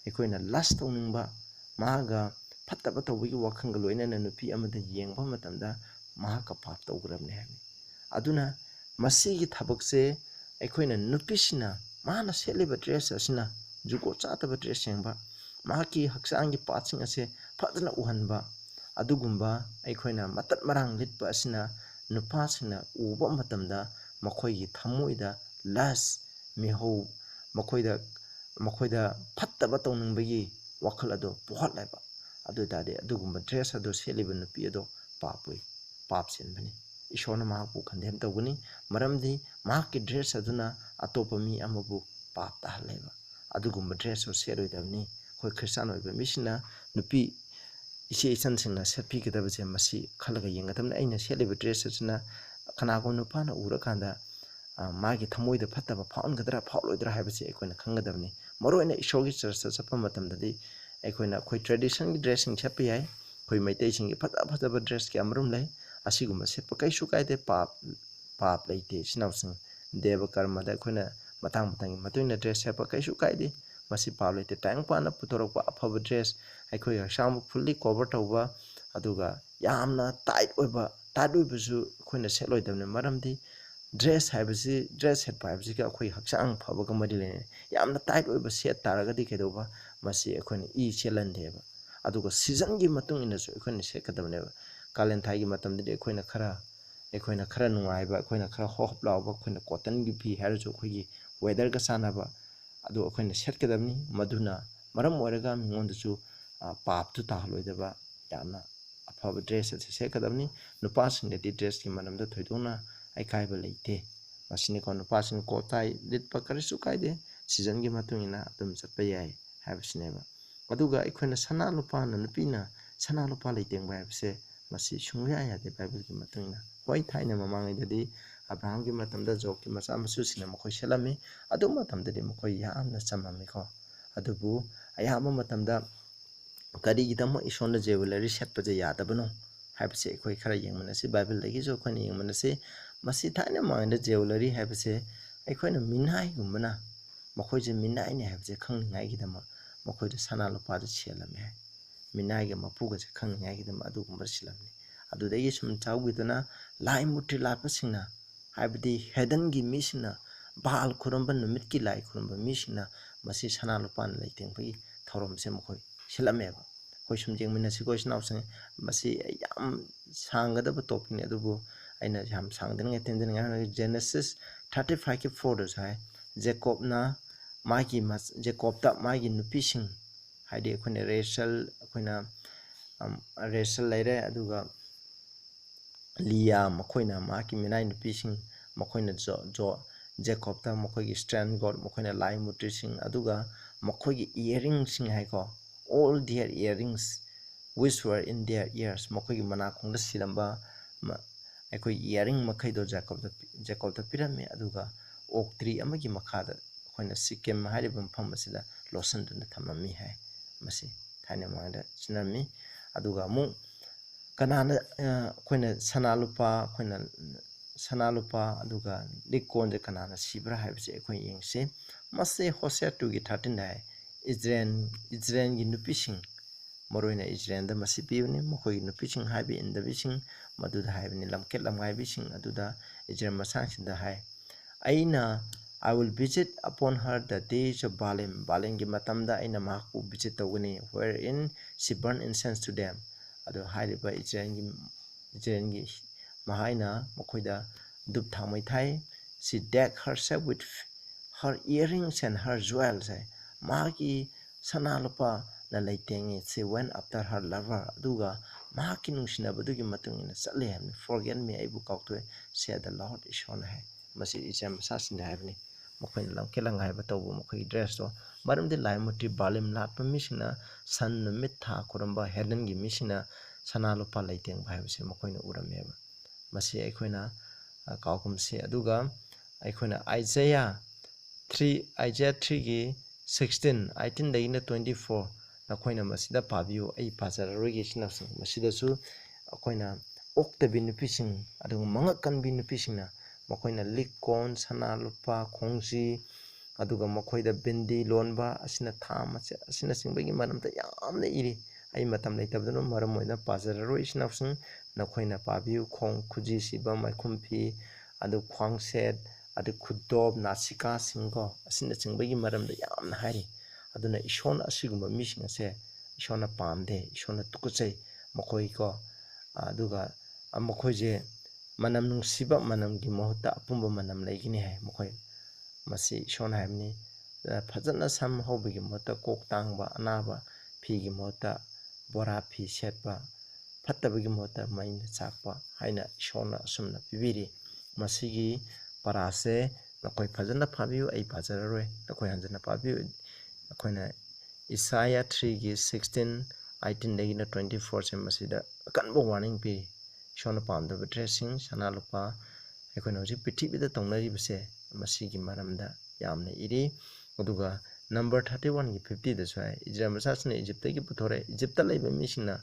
अखोइना लस्ट तौनिंगबा मागा फत्तबा तौबगी वखंगा लोइना नुपी अमदा येंगबा मतंदा महाका पाप तौग्रबने हाइबनी अदुना मसिगी थबकसे अखोइना नुपीसिना माना सेलिबा ड्रेस असिना जुको चातबा ड्रेस येंगबा माकी हक्सांगी पार्टसिंग असे फजना उहनबा अदुगुम्बा अखोइना मतत मरांग लिटपा असिना नुपासिना उबा मतमदा मखोइगी थमोइदा लस मिहौ मखोइदा फत्तबा तौनिंगबगी वखल अदो पोहटलाइबा अदुदादे अदुगुम्बा ड्रेस अदो सेलिबा नुपी अदो पाप सेनबनी ईश्वरना महाकु खंडेम तौगनी मरमदि महाकी ड्रेस अदुना अतोपा मी अमबु पाप ताहलेबा अदुगुम्बा ड्रेस ओ सेरोइदबनी होय क्रिश्चियन ओइबा मिसिना नुपी इसे इचन सिंगना सेटपीगदबसे मसी खलगा येंगदबने अइना सेलिबा ड्रेस असिना खनागो नुपाना उरकांदा मागी थमोइदा फत्तबा फाउनगदरा फाउलोइदरा हाइबसे अखोइना खंगदबनी मरोइना ईश्वरगी चर्च चपा मतमददि अखोइना खोइ ट्रेडिशन की ड्रेसिंग सेपा याय खोइ मैतै सिंगी फत्तबा ड्रेस के अमरुम लै असिगुम्बा सेपा कैसु कायदे पाप लैते सिनावसिंग देव कर्मदा अखोइना मतंगी मतुइना ड्रेस सेपा कैसु कायदे मसी पाप लैते टाइंगपाना पुथोरकपा अफबा ड्रेस अखोइ हक्सांबु फुल्ली कवर तौबा अदुगा यामना टाइट ओइबसु अखोइना सेटलोइदबने मरमदि ड्रेस हाइबसि ड्रेस सेटपा हाइबसि का अखोइ हक्सांग फबगा मरि लेने यामना टाइट ओइबा सेट तारगदि केदोबा मसी अखोइना ई सेलनदेबा अदुगा सीजन की मतुंग इनसु अखोइना सेकदबनेबा कालेन थाइगी मतमदि अखोइना खरा नुंगाइबा अखोइना खरा होप लाउबा अखोइना कॉटन की फी हाइरजु अखोइगी वेदर का सानाबा अदु अखोइना सेटकदबनी मधुना मरम ओइरगा मिंगोंदसु पाप तु ताहलोइदबा यामना अफब ड्रेस असे सेकदबनी नुपासिंगदि ड्रेस की मनमदा थोइदोना अकाइबा लेते मसिनिको नुपासिंग कोटाइ लिटपा करिसु कायदे सीजन की मतुंगिना अदुम चटपा याय हाइबसिनेबा अदुगा अखोइना सना लुपाना नुपीना सना लुपा लेतेंबा हाइबसे मसी सुंगया यादे बाइबल की मतुंगिना होय थाइना ममांगैददि अब्राहम की मतमदा जोब की मचा मसुसिना मखोइ सेलमी अदु मतमददि मखोइ यामना चममिको अदुबु अयामा मतमदा ꯀꯔꯤꯒꯤꯗꯃꯛ ꯏꯁꯣꯔꯅ ꯖꯦꯋꯦꯂꯔꯤ ꯁꯦꯠꯄꯁꯦ ꯌꯥꯗꯕꯅꯣ ꯍꯥꯏꯕꯁꯦ ꯑꯩꯈꯣꯏ ꯈꯔ ꯌꯦꯡꯃꯤꯟꯅꯁꯤ ꯕꯥꯏꯕꯜꯗꯒꯤꯁꯨ ꯑꯩꯈꯣꯏꯅ ꯌꯦꯡꯃꯤꯟꯅꯁꯤ ꯃꯁꯤ ꯊꯥꯏꯅ ꯃꯃꯥꯡꯗ ꯖꯦꯋꯦꯂꯔꯤ ꯍꯥꯏꯕꯁꯦ ꯑꯩꯈꯣꯏꯅ ꯃꯤꯅꯥꯏꯒꯨꯝꯕꯅ ꯃꯈꯣꯏꯁꯦ ꯃꯤꯅꯥꯏꯅꯤ ꯍꯥꯏꯕꯁꯦ ꯈꯪꯅꯤꯡꯉꯥꯏꯒꯤꯗꯃꯛ ꯃꯈꯣꯏꯗ ꯁꯅꯥ ꯂꯨꯄꯥꯗ ꯁꯦꯜꯂꯝꯃꯦ ꯍꯥꯏ ꯃꯤꯅꯥꯏꯒ ꯃꯄꯨꯒꯁꯦ ꯈꯪꯅꯤꯡꯉꯥꯏꯒꯤꯗꯃꯛ ꯑꯗꯨꯒꯨꯝꯕ ꯁꯤꯜꯂꯝꯃꯤ ꯑꯗꯨꯗꯒꯤ ꯁꯨꯝ ꯆꯥꯎꯈꯤꯗꯨꯅ ꯂꯥꯏ ꯃꯨꯔꯇꯤ ꯂꯥꯠꯄꯁꯤꯡꯅ ꯍꯥꯏꯕꯗꯤ ꯍꯦꯗꯟꯒꯤ ꯃꯤꯁꯤꯡꯅ ꯕꯥꯜ ꯈꯨꯔꯨꯝꯕ ꯅꯨꯃꯤꯠꯀꯤ ꯂꯥꯏ ꯈꯨꯔꯨꯝꯕ ꯃꯤꯁꯤꯡꯅ ꯃꯁꯤ ꯁꯅꯥ ꯂꯨꯄꯥꯅ ꯂꯩꯇꯦꯡꯕꯒꯤ ꯊꯧꯔꯝꯁꯦ ꯃꯈꯣꯏ ꯁꯤꯜꯂꯝꯃꯦꯕ ꯑꯩꯈꯣꯏ ꯁꯨꯝ ꯌꯦꯡꯃꯤꯟꯅꯁꯤꯀꯣ ꯏꯆꯤꯟ ꯏꯅꯥꯎꯁꯤꯡ ꯃꯁꯤ ꯌꯥꯝ ꯁꯥꯡꯒꯗꯕ ꯇꯣꯄꯤꯛꯅꯤ ꯑꯗꯨꯕꯨ ꯑꯩꯅ ꯌꯥꯝ ꯁꯥꯡꯗꯅꯤꯡꯉꯥꯏ ꯇꯦꯟꯖꯅꯤꯡꯉꯥꯏ ꯖꯦꯅꯦꯁꯤꯁ 35:4ꯗꯁꯨ ꯍꯥꯏ ꯖꯦꯀꯣꯕꯅ ꯖꯦꯀꯣꯕꯇ ꯃꯥꯒꯤ ꯅꯨꯄꯤꯁꯤꯡ ꯍꯥꯏꯗꯤ ꯑꯩꯈꯣꯏꯅ ꯔꯦꯆꯦꯜ ꯂꯩꯔꯦ ꯑꯗꯨꯒ ꯂꯤꯌꯥ ꯃꯈꯣꯏꯅ ꯃꯍꯥꯛꯀꯤ ꯃꯤꯅꯥꯏ ꯅꯨꯄꯤꯁꯤꯡ ꯃꯈꯣꯏꯅ ꯖꯦꯀꯣꯕꯇ ꯃꯈꯣꯏꯒꯤ ꯁ꯭ꯇ꯭ꯔꯦꯟ ꯒꯣꯗ ꯃꯈꯣꯏꯅ ꯂꯥꯏ ꯃꯨꯔꯇꯤꯁꯤꯡ ꯑꯗꯨꯒ ꯃꯈꯣꯏꯒꯤ ꯏꯌꯔꯔꯤꯡꯁꯤꯡ ꯍꯥꯏꯀꯣ all their earrings which were in their ears ꯃꯈꯣꯏꯒꯤ ꯃꯅꯥꯀꯣꯡꯗ ꯁꯤꯔꯝꯕ ꯑꯩꯈꯣꯏ ꯏꯌꯔꯔꯤꯡ ꯃꯈꯩꯗꯣ ꯖꯦꯀꯣꯕꯇ ꯄꯤꯔꯝꯃꯤ ꯑꯗꯨꯒ ꯑꯣꯛ ꯇ꯭ꯔꯤ ꯑꯃꯒꯤ ꯃꯈꯥꯗ ꯑꯩꯈꯣꯏꯅ ꯁꯤꯀꯦꯝ ꯍꯥꯏꯔꯤꯕ ꯃꯐꯝ ꯑꯁꯤꯗ ꯂꯣꯠꯁꯤꯟꯗꯨꯅ ꯊꯝꯃꯝꯃꯤ ꯍꯥꯏ ꯃꯁꯤ ꯊꯥꯏꯅ ꯃꯃꯥꯡꯗ ꯁꯤꯟꯅꯔꯝꯃꯤ ꯑꯗꯨꯒ ꯑꯃꯨꯛ ꯀꯅꯥꯅ ꯑꯩꯈꯣꯏꯅ ꯁꯅꯥ ꯂꯨꯄꯥ ꯑꯗꯨꯒ ꯂꯤꯛ ꯀꯣꯟꯁꯦ ꯀꯅꯥꯅ ꯁꯤꯕ꯭ꯔꯥ ꯍꯥꯏꯕꯁꯦ ꯑꯩꯈꯣꯏ ꯌꯦꯡꯁꯤ ꯃꯁꯤ ꯍꯣꯁꯦꯌꯥ 2:13 ꯍꯥꯏ ꯏꯖꯔꯦꯜꯒꯤ ꯅꯨꯄꯤꯁꯤꯡ ꯃꯔꯨꯑꯣꯏꯅ ꯏꯖꯔꯦꯜꯗ ꯃꯁꯤ ꯄꯤꯕꯅꯤ ꯃꯈꯣꯏꯒꯤ ꯅꯨꯄꯤꯁꯤꯡ ꯍꯥꯏꯕ ꯏꯟꯗꯕꯤꯁꯤꯡ ꯃꯗꯨꯗ ꯍꯥꯏꯕꯅꯤ ꯂꯝꯀꯦꯠ ꯂꯝꯉꯥꯏꯕꯤꯁꯤꯡ ꯑꯗꯨꯗ ꯏꯖꯔꯦꯜ ꯃꯁꯥꯡꯁꯤꯡꯗ ꯍꯥꯏ ꯑꯩꯅ I will visit upon her the days of Baalimꯒꯤ ꯃꯇꯝꯗ ꯑꯩꯅ ꯃꯍꯥꯛꯄꯨ ꯚꯤꯖꯤꯠ ꯇꯧꯒꯅꯤ wherein she burn incense to them ꯑꯗꯨ ꯍꯥꯏꯔꯤꯕ ꯏꯖꯔꯦꯜꯒꯤ ꯃꯍꯥꯏꯅ ꯃꯈꯣꯏꯗ ꯙꯨꯞ ꯊꯥꯎꯃꯩ ꯊꯥꯏ she decked herself with her earrings and her jewels ꯍꯥꯏ ꯃꯍꯥꯛꯀꯤ ꯁꯅꯥ ꯂꯨꯄꯥꯅ ꯂꯩꯇꯦꯡꯉꯤ she went after her lover ꯑꯗꯨꯒ ꯃꯍꯥꯛꯀꯤ ꯅꯨꯡꯁꯤꯅꯕꯗꯨꯒꯤ ꯃꯇꯨꯡ ꯏꯟꯅ ꯆꯠꯂꯦ ꯍꯥꯏꯕꯅꯤ forget me ꯑꯩꯕꯨ ꯀꯥꯎꯊꯣꯛꯑꯦ said the Lord ꯏꯁꯣꯔꯅ ꯍꯥꯏ ꯃꯁꯤ ꯏꯖꯔꯦꯜ ꯃꯆꯥꯁꯤꯡꯗ ꯍꯥꯏꯕꯅꯤ ꯃꯈꯣꯏꯅ ꯂꯝꯀꯦꯠ ꯂꯝꯉꯥꯏꯕ ꯇꯧꯕ ꯃꯈꯣꯏꯒꯤ ꯗ꯭ꯔꯦꯁꯇꯣ ꯃꯔꯝꯗꯤ ꯂꯥꯏ ꯃꯨꯔꯇꯤ ꯕꯥꯂꯤꯝ ꯂꯥꯠꯄ ꯃꯤꯁꯤꯡꯅ ꯁꯟ ꯅꯨꯃꯤꯠ ꯊꯥ ꯈꯨꯔꯨꯝꯕ ꯍꯦꯗꯟꯒꯤ ꯃꯤꯁꯤꯡꯅ ꯁꯅꯥ ꯂꯨꯄꯥ ꯂꯩꯇꯦꯡꯕ ꯍꯥꯏꯕꯁꯦ ꯃꯈꯣꯏꯅ ꯎꯔꯝꯃꯦꯕ ꯃꯁꯤ ꯑꯩꯈꯣꯏꯅ ꯀꯥꯎꯒꯨꯝꯁꯤ ꯑꯗꯨꯒ ꯑꯩꯈꯣꯏꯅ ꯑꯥꯏꯖꯌꯥ 3:16-18 24 ꯅꯈꯣꯏꯅ ꯃꯁꯤꯗ ꯄꯥꯕꯤꯌꯨ ꯑꯩ ꯄꯥꯖꯔꯔꯣꯏꯒꯦ ꯏꯆꯤꯟꯅꯥꯎꯁꯤꯡ ꯃꯁꯤꯗꯁꯨ ꯑꯩꯈꯣꯏꯅ ꯑꯣꯛꯇꯕꯤ ꯅꯨꯄꯤꯁꯤꯡ ꯑꯗꯨꯒ ꯃꯉꯛ ꯀꯟꯕꯤ ꯅꯨꯄꯤꯁꯤꯡꯅ ꯃꯈꯣꯏꯅ ꯂꯤꯛ ꯀꯣꯟ ꯁꯅꯥ ꯂꯨꯄꯥ ꯈꯣꯡꯖꯤ ꯑꯗꯨꯒ ꯃꯈꯣꯏꯗ ꯕꯤꯟꯗꯤ ꯂꯣꯟꯕ ꯑꯁꯤꯅ ꯑꯁꯤꯅꯆꯤꯡꯕꯒꯤ ꯃꯔꯝꯗ ꯌꯥꯝꯅ ꯏꯔꯤ ꯑꯩ ꯃꯇꯝ ꯂꯩꯇꯕꯗꯨꯅ ꯃꯔꯝ ꯑꯣꯏꯅ ꯄꯥꯖꯔꯔꯣꯏ ꯏꯆꯤꯟꯅꯥꯎꯁꯤꯡ ꯅꯈꯣꯏꯅ ꯄꯥꯕꯤꯌꯨ ꯈꯨꯖꯤ ꯁꯤꯕ ꯃꯥꯏꯈꯨꯝ ꯐꯤ ꯑꯗꯨ ꯈ꯭ꯋꯥꯡꯁꯦꯠ ꯑꯗꯨ ꯈꯨꯗꯣꯞ ꯅꯥꯁꯤꯀꯥꯁꯤꯡꯀꯣ ꯑꯁꯤꯅꯆꯤꯡꯕꯒꯤ ꯃꯔꯝꯗ ꯌꯥꯝꯅ ꯍꯥꯏꯔꯤ ꯑꯗꯨꯅ ꯏꯁꯣꯔꯅ ꯑꯁꯤꯒꯨꯝꯕ ꯃꯤꯁꯤꯡ ꯑꯁꯦ ꯏꯁꯣꯔꯅ ꯄꯥꯝꯗꯦ ꯏꯁꯣꯔꯅ ꯇꯨꯀꯠꯆꯩ ꯃꯈꯣꯏꯀꯣ ꯑꯗꯨꯒ ꯃꯈꯣꯏꯁꯦ ꯃꯅꯝ ꯅꯨꯡꯁꯤꯕ ꯃꯅꯝꯒꯤ ꯃꯍꯨꯠꯇ ꯑꯄꯨꯝꯕ ꯃꯅꯝ ꯂꯩꯒꯅꯤ ꯍꯥꯏ ꯃꯈꯣꯏ ꯃꯁꯤ ꯏꯁꯣꯔꯅ ꯍꯥꯏꯕꯅꯤ ꯐꯖꯅ ꯁꯝ ꯍꯧꯕꯒꯤ ꯃꯍꯨꯠꯇ ꯀꯣꯛ ꯇꯥꯡꯕ ꯑꯅꯥꯕ ꯐꯤꯒꯤ ꯃꯍꯨꯠꯇ ꯕꯣꯔꯥ ꯐꯤ ꯁꯦꯠꯄ ꯐꯠꯇꯕꯒꯤ ꯃꯍꯨꯠꯇ ꯃꯩꯅ ꯆꯥꯛꯄ ꯍꯥꯏꯅ ꯏꯁꯣꯔꯅ ꯑꯁꯨꯝꯅ ꯄꯤꯕꯤꯔꯤ ꯃꯁꯤꯒꯤ ꯄꯔꯥꯁꯦ ꯅꯈꯣꯏ ꯐꯖꯅ ꯄꯥꯕꯤꯌꯨ ꯑꯩ ꯄꯥꯖꯔꯔꯣꯏ ꯅꯈꯣꯏ ꯍꯟꯖꯟꯅ ꯄꯥꯕꯤꯌꯨ ꯑꯩꯈꯣꯏꯅ ꯏꯁꯥꯌꯥ 3:16-18-24ꯁꯦ ꯃꯁꯤꯗ ꯑꯀꯟꯕ ꯋꯥꯔꯅꯤꯡ ꯄꯤꯔꯤ ꯏꯁꯣꯔꯅ ꯄꯥꯝꯗꯕ ꯗ꯭ꯔꯦꯁꯁꯤꯡ ꯁꯅꯥ ꯂꯨꯄꯥ ꯑꯩꯈꯣꯏꯅ ꯍꯧꯖꯤꯛ ꯄ꯭ꯔꯤꯊꯤꯕꯤꯗ ꯇꯧꯅꯔꯤꯕꯁꯦ ꯃꯁꯤꯒꯤ ꯃꯔꯝꯗ ꯌꯥꯝꯅ ꯏꯔꯤ ꯑꯗꯨꯒ ꯅꯝꯕꯔ 31:50ꯗꯁꯨ ꯍꯥꯏ ꯏꯖꯔꯦꯜ ꯃꯆꯥꯁꯤꯡꯅ ꯏꯖꯤꯞꯇꯒꯤ ꯄꯨꯊꯣꯔꯛꯑꯦ ꯏꯖꯤꯞꯇ ꯂꯩꯕ ꯃꯤꯁꯤꯡꯅ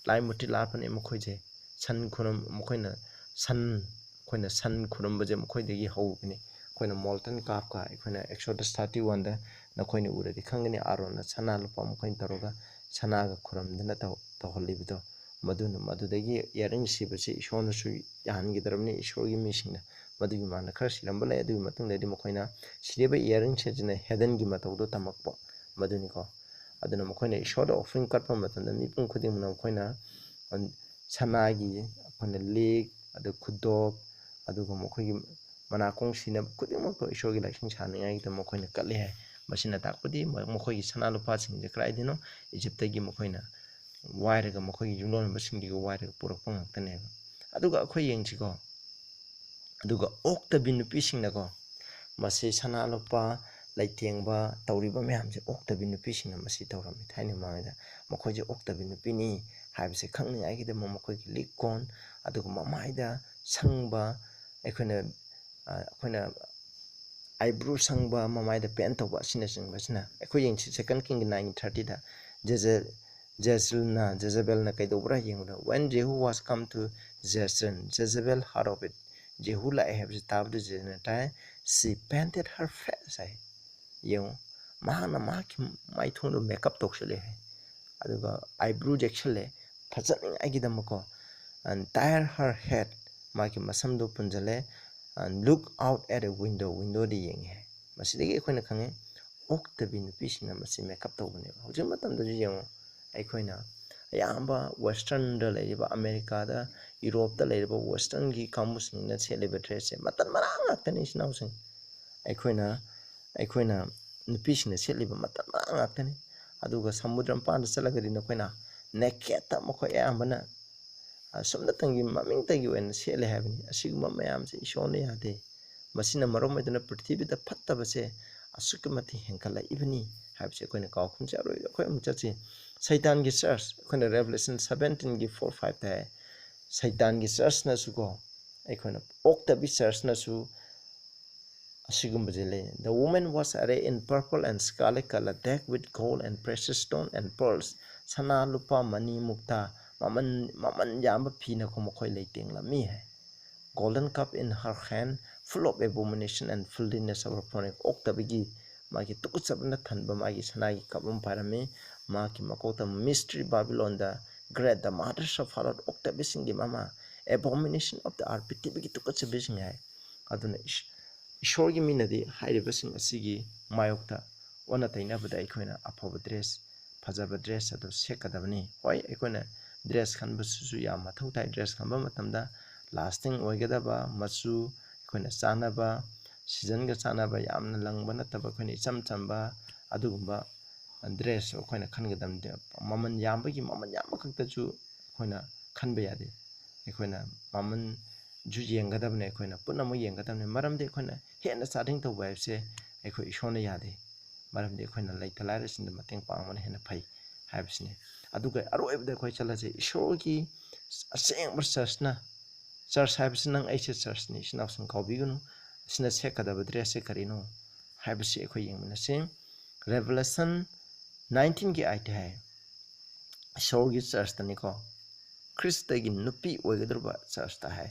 ꯂꯥꯏ ꯃꯨꯔꯇꯤ ꯂꯥꯠꯄꯅꯤ ꯃꯈꯣꯏꯁꯦ ꯑꯩꯈꯣꯏꯅ ꯁꯟ ꯈꯨꯔꯨꯝꯕꯁꯦ ꯃꯈꯣꯏꯗꯒꯤ ꯍꯧꯕꯅꯤ ꯑꯩꯈꯣꯏꯅ ꯃꯣꯜꯇꯟ ꯀꯥꯞꯀ ꯑꯩꯈꯣꯏꯅ ꯑꯦꯛꯁꯣꯗꯁ 31ꯗ ꯅꯈꯣꯏꯅ ꯎꯔꯗꯤ ꯈꯪꯒꯅꯤ ꯑꯥꯔꯣꯟꯅ ꯁꯅꯥ ꯂꯨꯄꯥ ꯃꯈꯣꯏꯅ ꯇꯧꯔꯒ ꯁꯅꯥꯒ ꯈꯨꯔꯝꯗꯅ ꯇꯧꯍꯜꯂꯤꯕꯗꯣ ꯃꯗꯨꯗꯒꯤ ꯏꯌꯔꯔꯤꯡ ꯁꯤꯕꯁꯤ ꯏꯁꯣꯔꯅꯁꯨ ꯌꯥꯍꯟꯈꯤꯗ꯭ꯔꯕꯅꯤ ꯏꯁꯣꯔꯒꯤ ꯃꯤꯁꯤꯡꯅ ꯃꯗꯨꯒꯤ ꯃꯥꯟꯅ ꯈꯔ ꯁꯤꯔꯝꯕ ꯂꯩ ꯑꯗꯨꯒꯤ ꯃꯇꯨꯡꯗꯗꯤ ꯃꯈꯣꯏꯅ ꯁꯤꯔꯤꯕ ꯏꯌꯔꯔꯤꯡꯁꯤꯡꯁꯤꯅ ꯍꯦꯗꯟꯒꯤ ꯃꯇꯧꯗꯣ ꯇꯝꯃꯛꯄ ꯃꯗꯨꯅꯤꯀꯣ ꯑꯗꯨꯅ ꯃꯈꯣꯏꯅ ꯏꯁꯣꯔꯗ ꯑꯣꯐꯔꯤꯡ ꯀꯠꯄ ꯃꯇꯝꯗ ꯃꯤꯄꯨꯝ ꯈꯨꯗꯤꯡꯃꯛꯅ ꯃꯈꯣꯏꯅ ꯁꯅꯥꯒꯤ ꯑꯩꯈꯣꯏꯅ ꯂꯤꯛ ꯑꯗꯨ ꯈꯨꯗꯣꯞ ꯑꯗꯨꯒ ꯃꯈꯣꯏꯒꯤ ꯃꯅꯥꯀꯣꯡ ꯁꯤꯅꯕ ꯈꯨꯗꯤꯡꯃꯛꯇꯣ ꯏꯁꯣꯔꯒꯤ ꯂꯥꯏꯁꯪ ꯁꯥꯅꯤꯡꯉꯥꯏꯒꯤꯗꯃꯛ ꯃꯈꯣꯏꯅ ꯀꯠꯂꯤ ꯍꯥꯏ ꯃꯁꯤꯅ ꯇꯥꯛꯄꯗꯤ ꯃꯈꯣꯏꯒꯤ ꯁꯅꯥ ꯂꯨꯄꯥꯁꯤꯡꯁꯦ ꯀꯗꯥꯏꯗꯅꯣ ꯏꯖꯤꯞꯇꯒꯤ ꯃꯈꯣꯏꯅ ꯋꯥꯏꯔꯒ ꯃꯈꯣꯏꯒꯤ ꯌꯨꯝꯂꯣꯟꯅꯕꯁꯤꯡꯗꯒꯤ ꯋꯥꯏꯔꯒ ꯄꯨꯔꯛꯄ ꯉꯥꯛꯇꯅꯦꯕ ꯑꯗꯨꯒ ꯑꯩꯈꯣꯏ ꯌꯦꯡꯁꯤꯀꯣ ꯑꯗꯨꯒ ꯑꯣꯛꯇꯕꯤ ꯅꯨꯄꯤꯁꯤꯡꯅꯀꯣ ꯃꯁꯤ ꯁꯅꯥ ꯂꯨꯄꯥ ꯂꯩꯇꯦꯡꯕ ꯇꯧꯔꯤꯕ ꯃꯌꯥꯝꯁꯦ ꯑꯣꯛꯇꯕꯤ ꯅꯨꯄꯤꯁꯤꯡꯅ ꯃꯁꯤ ꯇꯧꯔꯝꯃꯤ ꯊꯥꯏꯅ ꯃꯃꯥꯡꯗ ꯃꯈꯣꯏꯁꯦ ꯑꯣꯛꯇꯕꯤ ꯅꯨꯄꯤꯅꯤ ꯍꯥꯏꯕꯁꯦ ꯈꯪꯅꯤꯡꯉꯥꯏꯒꯤꯗꯃꯛ ꯃꯈꯣꯏꯒꯤ ꯂꯤꯛ ꯀꯣꯟ ꯑꯗꯨꯒ ꯃꯃꯥꯏꯗ ꯁꯪꯕ ꯑꯩꯈꯣꯏꯅ ꯑꯥꯏꯕ꯭ꯔꯨ ꯁꯪꯕ ꯃꯃꯥꯏꯗ ꯄꯦꯟ ꯇꯧꯕ ꯑꯁꯤꯅꯆꯤꯡꯕꯁꯤꯅ ꯑꯩꯈꯣꯏ ꯌꯦꯡꯁꯤ 2 Kings 9:30ꯗ Jezebelna kaidobra yenguna. When Jehu was come to Jezreel, Jezebel heard of it. Jehu la have tabdu Jezreel. She painted her face. Yung mahana maki mai thunu makeup tokshale. Aduga eyebrow jekshale. Fajaning agidamako. And tie her head. Maki masamdo punjale. And look out at a window. Window di yeng hai. Masidagi akoina khange. Oktabi nupisina masi makeup tokbane. Hojim matamda yung aikoina. Ayamba Western da leriba America da Europe da leriba Western gi kamusing na seliba dress se matan marang ngakta sinau sing aikoina nupising na seliba matan marang ngakta ni aduga samudram pan da salagadi na koina neketa mako ayamba na somna tangi maming tagi wen sele habni asiguma mayam se ishone yade masina marom eduna prithvi da phatta base asukmati henkala ibni habse koina kaw khumcha roi khoi muchachi Satan gi church koina Revelation 17 gi 4-5 ta Satan gi church na su ko koina okta bi church na su asigum bajele. The woman was arrayed in purple and scarlet color decked with gold and precious stone and pearls. Sana lupa mani mukta maman yamba phina ko mokhoi leiteng la mi hai. Golden cup in her hand full of abomination and filthiness of her chronic okta bigi magi tukutsabna thanba magi sanagi kapam parame maki makota mystery Babylon the great the mothers of Pharaoh okta bisingi mama abomination of the earth bigi tukutsabising hai aduna ishorgi minadi hairibasing asigi mayokta ona tainabada aikoina aphaba dress phajaba dress adu sekadabani hoi aikoina dress khanbasusu ya mathau tai dress khanba matamda lasting oigadaba machu aikoina chanaba season ga chanaba yamna langba nataba aikoina icham chamba adugumba dress aikoina khangadam de maman yambagi maman yamba khaktachu aikoina khanba yade aikoina maman ju yengadabne aikoina punamo yengadabne maramde aikoina hena starting to web se aiko ishona yade maramde aikoina laithalare sin mateng pangmane hena phai habsne aduga aroibda aikoi chalaje ishorgi aseng church church habs nang aise church ni sinaw sang khawbigunu sina sekadaba dress se karino habsi aikoi yengmana se Revelation 19 ki aite hai ishorgi church tani ko Christ gi nupi oigadruba church ta hai.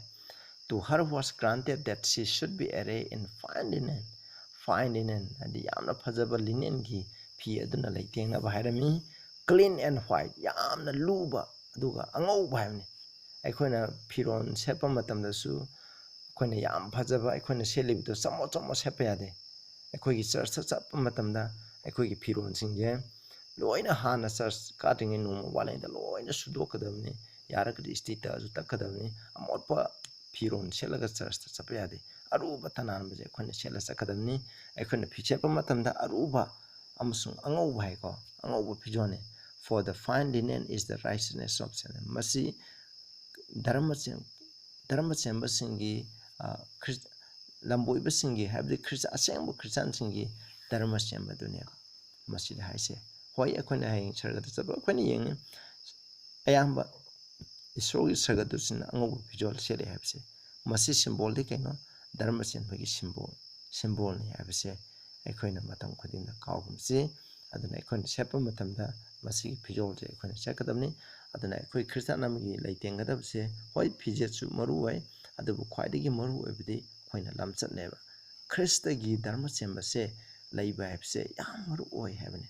To her was granted that she should be arrayed in fine linen and yamna phajaba linen gi phi aduna leitengna baharami clean and white yamna luba aduga angau bhaimni aikoina phiron sepa matamda su aikoina yam phajaba aikoina selibdo chamo sepa yade aikoigi church chappa matamda aikoigi phiron singje loina hana church katingi nu walainda loina sudokadamni yarakadi stita azu takadamni amotpa phiron selaga church ta chapa yade aruba tanan baje khone sela sakadamni akhone phichepa matamda aruba amusung angau bhai ko angau phijone for the fine linen is the righteousness of sin masi dharma chemba singi lamboi basingi habde christ asengbo christian singi dharma chemba dunia masi da haise hoi akhone haing sarga ta chapa akhone yeng ayamba isogi sarga tu sin angau phijol sele habse masi symbol de kaino dharma chenbagi symbol ni habse aikoina matam khudina kaugumsi aduna aikoina sepa matamda masi phijol je aikoina sekadamni aduna akoi christian namgi leitengadabse hoi phijetsu maru wai adubu khwaidagi maru oibidi khoina lamchat neba christ gi dharma chemba se leiba habse yam maru oi habne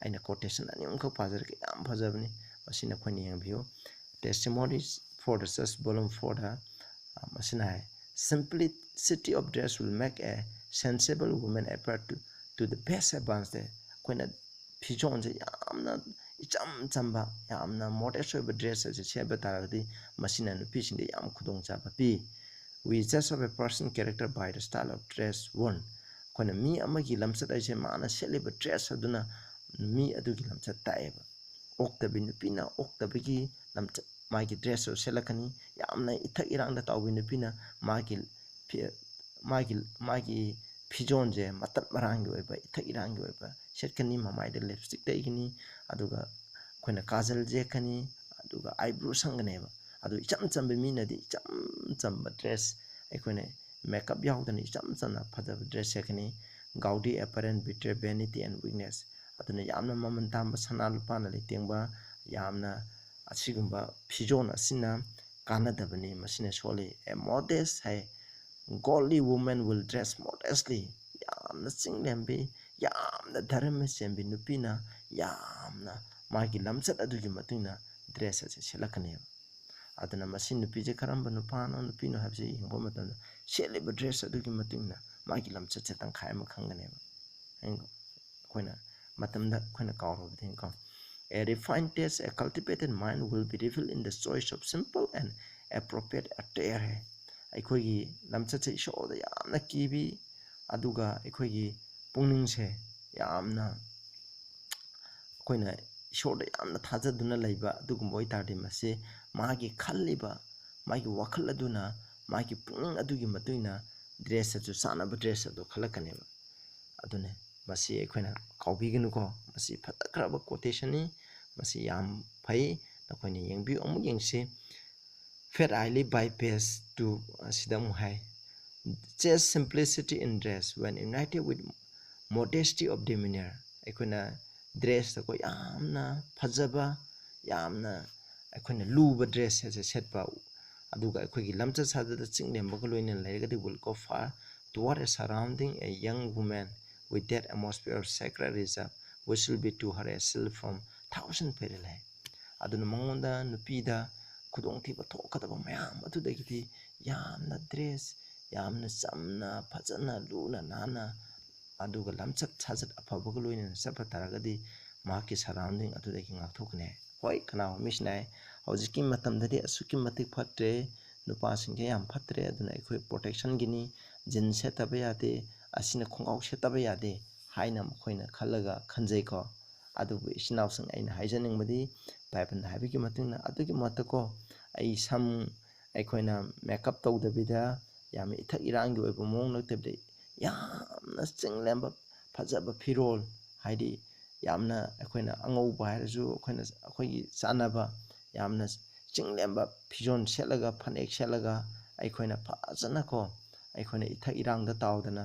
aina quotation ani umkha pajar ke yam phajabni masina khoini yangbiyo testimonies for the church volume 4 da masina simplicity of dress will make a sensible woman appear to the best advantage de koina phijon je yamna icham chamba yamna modest of dress je seba taradi masina nu pising de yam khudong chaba pi we just of a person character by the style of dress worn koina mi amagi lamchat aise mana celebrate dress aduna mi adugi lamchat taeba oktabi nu pina oktabigi lamchat magi dress o selakani yamna ithak irangda tawbi nu pina magi phijon je matat marangi oiba ithak irangi oiba setkani mamaida lipstick taigini aduga koina kajal je kani aduga eyebrow sanganeba adu icham chambe minadi icham chamba dress aikoina makeup yaudani icham chana phadaba dress sekani gaudi apparent betray vanity and weakness aduna yamna maman tamba sana lupa na litengba ꯌꯥꯝꯅ ꯑꯁꯤꯒꯨꯝꯕ ꯐꯤꯖꯣꯜ ꯑꯁꯤꯅ ꯀꯥꯟꯅꯗꯕꯅꯤ ꯃꯁꯤꯅ ꯁꯣꯜꯂꯤ ꯑꯦ modes high godly woman will dress modestly yamna chinglembi yamna dharma sembi nupina yamna magi lamchat adugi matuna dress ase selakane aduna masi nupi je karamba nupano nupino habse yingbo matana seliba dress adugi matuna magi lamchat se tang khai ma khangane koina matamda koina kawrobdin ko a refined taste a cultivated mind will be revealed in the choice of simple and appropriate attire ꯑꯩꯈꯣꯏꯒꯤ ꯂꯝꯆꯠꯁꯦ ꯏꯁꯣꯔꯗ ꯌꯥꯝꯅ ꯀꯤꯕꯤ ꯑꯗꯨꯒ ꯑꯩꯈꯣꯏꯒꯤ ꯄꯨꯛꯅꯤꯡꯁꯦ ꯌꯥꯝꯅ ꯑꯩꯈꯣꯏꯅ ꯏꯁꯣꯔꯗ ꯌꯥꯝꯅ ꯊꯥꯖꯗꯨꯅ ꯂꯩꯕ ꯑꯗꯨꯒꯨꯝꯕ ꯑꯣꯏꯇꯥꯔꯗꯤ ꯃꯁꯤ ꯃꯥꯒꯤ ꯈꯜꯂꯤꯕ ꯃꯥꯒꯤ ꯋꯥꯈꯜ ꯑꯗꯨꯅ ꯃꯥꯒꯤ ꯄꯨꯛꯅꯤꯡ ꯑꯗꯨꯒꯤ ꯃꯇꯨꯡꯏꯟꯅ ꯗ꯭ꯔꯦꯁꯇꯁꯨ ꯆꯥꯅꯕ ꯗ꯭ꯔꯦꯁ ꯑꯗꯨ ꯈꯜꯂꯛꯀꯅꯦꯕ ꯑꯗꯨꯅꯦ ꯃꯁꯤ ꯑꯩꯈꯣꯏꯅ ꯀꯥꯎꯕꯤꯒꯅꯨꯀꯣ ꯃꯁꯤ ꯐꯖꯈ꯭ꯔꯕ ꯀꯣꯇꯦꯁꯟꯅꯤ ꯃꯁꯤ ꯌꯥꯝ ꯐꯩ ꯅꯈꯣꯏꯅ ꯌꯦꯡꯕꯤꯌꯨ ꯑꯃꯨꯛ ꯌꯦꯡꯁꯤ Fat Eiley by page 2 Sidam Hai. Chase simplicity in dress when united with modesty of demeanor. Aikuna dress ko yamna phajaba yamna aikuna luba dress as a set pa aduga aikogi lamcha sadada chinglemba ko loina lairagadi will go far toward a surrounding a young woman with that atmosphere of sacred reserve which will be to her a shield from thousand peril. Aduna mangonda nupida ꯈꯨꯗꯣꯡꯊꯤꯕ ꯊꯣꯛꯀꯗꯕ ꯃꯌꯥꯝ ꯑꯗꯨꯗꯒꯤꯗꯤ ꯌꯥꯝꯅ dress ꯌꯥꯝꯅ ꯆꯝꯅ ꯐꯖꯅ ꯂꯨꯅ ꯅꯥꯟꯅ ꯑꯗꯨꯒ ꯂꯝꯆꯠ ꯁꯥꯖꯠ ꯑꯐꯕꯒ ꯂꯣꯏꯅꯅ ꯆꯠꯄ ꯇꯥꯔꯒꯗꯤ ꯃꯍꯥꯛꯀꯤ ꯁꯔꯥꯎꯟꯗꯤꯡ ꯑꯗꯨꯗꯒꯤ ꯉꯥꯛꯊꯣꯛꯀꯅꯤ ꯍꯣꯏ ꯀꯅꯥꯒꯨꯝꯕ ꯃꯤꯁꯤꯅ ꯍꯧꯖꯤꯛꯀꯤ ꯃꯇꯝꯗꯗꯤ ꯑꯁꯨꯛꯀꯤ ꯃꯇꯤꯛ ꯐꯠꯇ꯭ꯔꯦ ꯅꯨꯄꯥꯁꯤꯡꯁꯦ ꯌꯥꯝ ꯐꯠꯇ꯭ꯔꯦ ꯑꯗꯨꯅ ꯑꯩꯈꯣꯏ ꯄ꯭ꯔꯣꯇꯦꯛꯁꯟꯒꯤꯅꯤ ꯖꯤꯟ ꯁꯦꯠꯇꯕ ꯌꯥꯗꯦ ꯑꯁꯤꯅ ꯈꯣꯡꯒ꯭ꯔꯥꯎ ꯁꯦꯠꯇꯕ ꯌꯥꯗꯦ ꯍꯥꯏꯅ ꯃꯈꯣꯏꯅ ꯈꯜꯂꯒ ꯈꯟꯖꯩꯀꯣ ꯑꯗꯨꯕꯨ ꯏꯆꯤꯟ ꯏꯅꯥꯎꯁꯤꯡ ꯑꯩꯅ ꯍꯥꯏꯖꯅꯤꯡꯕꯗꯤ ꯕꯥꯏꯕꯜꯅ ꯍꯥꯏꯕꯒꯤ ꯃꯇꯨꯡ ꯏꯟꯅ ꯑꯗꯨꯒꯤ ꯃꯍꯨꯠꯇꯀꯣ ꯑꯩ ꯁꯝ ꯑꯩꯈꯣꯏꯅ ꯃꯦꯀꯞ ꯇꯧꯗꯕꯤꯗ ꯌꯥꯝꯅ ꯏꯊꯛ ꯏꯔꯥꯡꯒꯤ ꯑꯣꯏꯕ ꯃꯑꯣꯡ ꯅꯠꯇꯕꯤꯗ ꯌꯥꯝꯅ ꯆꯤꯡꯂꯦꯝꯕ ꯐꯖꯕ ꯐꯤꯔꯣꯜ ꯍꯥꯏꯗꯤ ꯌꯥꯝꯅ ꯑꯩꯈꯣꯏꯅ ꯑꯉꯧꯕ ꯍꯥꯏꯔꯁꯨ ꯑꯩꯈꯣꯏꯅ ꯑꯩꯈꯣꯏꯒꯤ ꯆꯥꯟꯅꯕ ꯌꯥꯝꯅ ꯆꯤꯡꯂꯦꯝꯕ ꯐꯤꯖꯣꯜ ꯁꯦꯠꯂꯒ ꯐꯅꯦꯛ ꯁꯦꯠꯂꯒ ꯑꯩꯈꯣꯏꯅ ꯐꯖꯅꯀꯣ ꯑꯩꯈꯣꯏꯅ ꯏꯊꯛ ꯏꯔꯥꯡꯗ ꯇꯥꯎꯗꯅ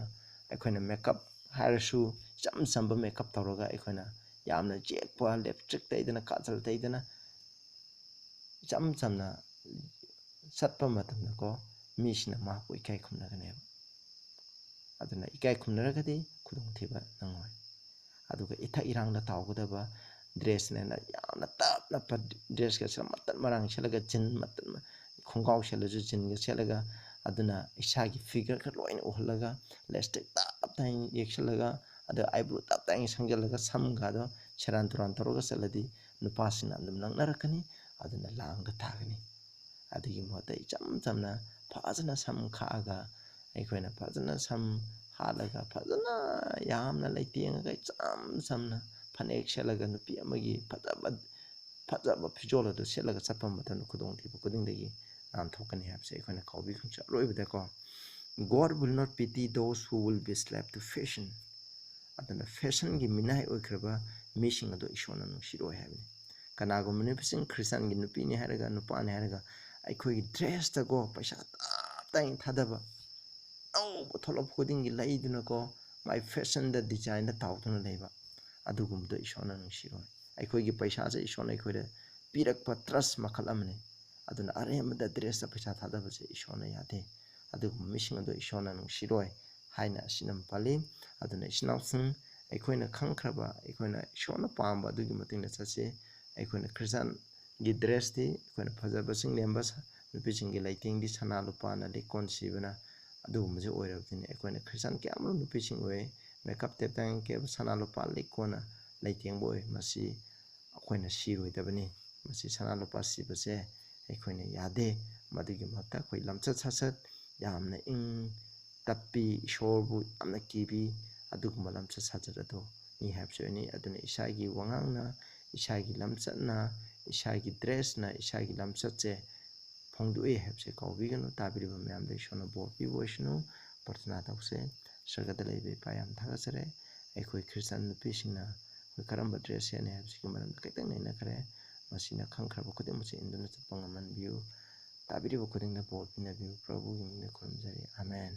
ꯑꯩꯈꯣꯏꯅ ꯃꯦꯀꯞ ꯍꯥꯏꯔꯁꯨ ꯏꯆꯝ ꯆꯝꯕ ꯃꯦꯀꯞ ꯇꯧꯔꯒ ꯑꯩꯈꯣꯏꯅ ꯌꯥꯝꯅ ꯆꯦꯛꯄ ꯂꯤꯞꯁꯇꯤꯛ ꯇꯩꯗꯅ ꯀꯥꯖꯜ ꯇꯩꯗꯅ ꯏꯆꯝ ꯆꯝꯅ ꯆꯠꯄ ꯃꯇꯝꯗꯀꯣ ꯃꯤꯁꯤꯅ ꯃꯍꯥꯛꯄꯨ ꯏꯀꯥꯏ ꯈꯨꯝꯅꯒꯅꯦꯕ ꯑꯗꯨꯅ ꯏꯀꯥꯏ ꯈꯨꯝꯅꯔꯒꯗꯤ ꯈꯨꯗꯣꯡꯊꯤꯕ ꯅꯪꯉꯣꯏ ꯑꯗꯨꯒ ꯏꯊꯛ ꯏꯔꯥꯡꯗ ꯇꯥꯎꯒꯗꯕ ꯗ꯭ꯔꯦꯁꯅꯦꯅ ꯌꯥꯝꯅ ꯇꯞꯅ ꯗ꯭ꯔꯦꯁꯀ ꯃꯇꯠ ꯃꯔꯥꯡ ꯁꯦꯠꯂꯒ ꯖꯤꯟ ꯃꯇꯠ ꯈꯣꯡꯒ꯭ꯔꯥꯎ ꯁꯦꯠꯂꯁꯨ ꯖꯤꯟꯒ ꯁꯦꯠꯂꯒ ꯑꯗꯨꯅ ꯏꯁꯥꯒꯤ ꯐꯤꯒꯔꯒ ꯂꯣꯏꯅ ꯎꯍꯜꯂꯒ ꯂꯤꯞꯁꯇꯤꯛ ꯇꯞ ꯇꯥꯏꯅ ꯌꯦꯛꯁꯜꯂꯒ ꯑꯗꯨꯒ ꯑꯥꯏꯕ꯭ꯔꯣ ꯇꯞ ꯇꯥꯏꯅ ꯁꯪꯖꯜꯂꯒ ꯁꯝꯒꯗꯣ ꯁꯦꯔꯥꯟ ꯇꯨꯔꯥꯟ ꯇꯧꯔꯒ ꯆꯠꯂꯗꯤ ꯅꯨꯄꯥꯁꯤꯡꯅ ꯑꯗꯨꯝ ꯂꯛꯅꯔꯛꯀꯅꯤ ꯑꯗꯨꯅ ꯂꯥꯡꯗ ꯊꯥꯒꯅꯤ ꯑꯗꯨꯒꯤ ꯃꯍꯨꯠꯇ ꯏꯆꯝ ꯆꯝꯅ ꯐꯖꯅ ꯁꯝ ꯈꯥꯛꯑꯒ ꯑꯩꯈꯣꯏꯅ ꯐꯖꯅ ꯁꯝ ꯍꯥꯠꯂꯒ ꯐꯖꯅ ꯌꯥꯝꯅ ꯂꯩꯇꯦꯡꯉꯒ ꯏꯆꯝ ꯆꯝꯅ ꯐꯅꯦꯛ ꯁꯦꯠꯂꯒ ꯅꯨꯄꯤ ꯑꯃꯒꯤ ꯐꯖꯕ ꯐꯤꯖꯣꯜ ꯑꯗꯨ ꯁꯦꯠꯂꯒ ꯆꯠꯄ ꯃꯇꯝꯗ ꯈꯨꯗꯣꯡꯊꯤꯕ ꯈꯨꯗꯤꯡꯗꯒꯤ ꯅꯥꯟꯊꯣꯛꯀꯅꯤ ꯍꯥꯏꯕꯁꯦ ꯑꯩꯈꯣꯏꯅ ꯀꯥꯎꯕꯤꯈꯨꯝꯁꯦ ꯑꯔꯣꯏꯕꯗꯀꯣ God will not pity those who will be slave to fashion aduna fashion gi minai oikraba mishing ado ishona nungsiroi habini kanago munipsing christian gi nupini haraga nupani haraga aikoi gi dress ta go paisa tai thadaba au tholop koding gi laiduna ko my fashion da design da tawtuna leiba adugum do ishona nungsiroi aikoi gi paisa je ishona aikoi da pirakpa trust makal amne aduna aremda dress ta paisa thadaba je ishona yade adugum mishing ado ishona nungsiroi haina sinam pali aduna isnausung ꯑꯩꯈꯣꯏꯅ ꯈꯪꯈ꯭ꯔꯕ ꯑꯩꯈꯣꯏꯅ ꯏꯁꯣꯔꯅ ꯄꯥꯝꯕ ꯑꯗꯨꯒꯤ ꯃꯇꯨꯡꯗ ꯆꯠꯁꯤ ꯑꯩꯈꯣꯏꯅ ꯈ꯭ꯔꯤꯁꯇꯥꯟꯒꯤ ꯗ꯭ꯔꯦꯁꯇꯤ ꯑꯩꯈꯣꯏꯅ ꯐꯖꯕ ꯆꯤꯡꯂꯦꯝꯕ ꯅꯨꯄꯤꯁꯤꯡꯒꯤ ꯂꯩꯇꯦꯡꯗꯤ ꯁꯅꯥ ꯂꯨꯄꯥꯅ ꯂꯤꯛꯀꯣꯟ ꯁꯤꯕꯅ ꯑꯗꯨꯒꯨꯝꯕꯁꯦ ꯑꯣꯏꯔꯕꯗꯤꯅꯤ ꯑꯩꯈꯣꯏꯅ ꯈ꯭ꯔꯤꯁꯇꯥꯟ ꯀꯌꯥꯃꯔꯨꯝ ꯅꯨꯄꯤꯁꯤꯡ ꯑꯣꯏ ꯃꯦꯀꯞ ꯇꯦꯞꯇꯪ ꯀꯦꯕ ꯁꯅꯥ ꯂꯨꯄꯥ ꯂꯤꯛꯀꯣꯟꯅ ꯂꯩꯇꯦꯡꯕ ꯑꯣꯏ ꯃꯁꯤ ꯑꯩꯈꯣꯏꯅ ꯁꯤꯔꯣꯏꯗꯕꯅꯤ ꯃꯁꯤ ꯁꯅꯥ ꯂꯨꯄꯥ ꯁꯤꯕꯁꯦ ꯑꯩꯈꯣꯏꯅ ꯌꯥꯗꯦ ꯃꯗꯨꯒꯤ ꯃꯍꯨꯠꯇ ꯑꯩꯈꯣꯏ ꯂꯝꯆꯠ ꯁꯥꯖꯠ ꯌꯥꯝꯅ ꯏꯪ ꯇꯞꯄꯤ ꯏꯁꯣꯔꯕꯨ ꯌꯥꯝꯅ ꯀꯤꯕꯤ ꯑꯗꯨꯒꯨꯝꯕ ꯂꯝꯆꯠ ꯁꯥꯖꯠ ꯑꯗꯨ ꯅꯤ ꯍꯥꯏꯕꯁꯤꯅꯤ ꯑꯗꯨꯅ ꯏꯁꯥꯒꯤ ꯋꯥꯉꯥꯡꯅ ꯏꯁꯥꯒꯤ ꯂꯝꯆꯠꯅ ꯏꯁꯥꯒꯤ ꯗ꯭ꯔꯦꯁꯅ ꯏꯁꯥꯒꯤ ꯂꯝꯆꯠꯁꯦ ꯐꯣꯡꯗꯣꯛꯏ ꯍꯥꯏꯕꯁꯦ ꯀꯥꯎꯕꯤꯒꯅꯨ ꯇꯥꯕꯤꯔꯤꯕ ꯃꯌꯥꯝꯗ ꯏꯁꯣꯔꯅ ꯕꯣꯔ ꯄꯤꯕ ꯑꯣꯏꯁꯅꯨ ꯄ꯭ꯔꯊꯅꯥ ꯇꯧꯁꯦ ꯁꯔꯒꯗ ꯂꯩꯕ ꯏꯄꯥ ꯌꯥꯝ ꯊꯥꯒꯠꯆꯔꯦ ꯑꯩꯈꯣꯏ ꯈ꯭ꯔꯤꯁꯇꯥꯟ ꯅꯨꯄꯤꯁꯤꯡꯅ ꯑꯩꯈꯣꯏ ꯀꯔꯝꯕ ꯗ꯭ꯔꯦꯁ ꯁꯦꯠꯅꯤ ꯍꯥꯏꯕꯁꯤꯒꯤ ꯃꯔꯝꯗ ꯈꯤꯇꯪ ꯅꯩꯅꯈ꯭ꯔꯦ ꯃꯁꯤꯅ ꯈꯪꯈ꯭ꯔꯕ ꯈꯨꯗꯤꯡꯃꯛꯁꯦ ꯏꯟꯗꯨꯅ ꯆꯠꯄ ꯉꯝꯍꯟꯕꯤꯌꯨ ꯇꯥꯕꯤꯔꯤꯕ ꯈꯨꯗꯤꯡꯗ ꯕꯣꯔ ꯄꯤꯅꯕꯤꯌꯨ ꯄ꯭ꯔꯚꯨꯒꯤ ꯃꯤꯡꯗ ꯈꯨꯔꯨꯝꯖꯔꯤ ꯑꯃꯦꯟ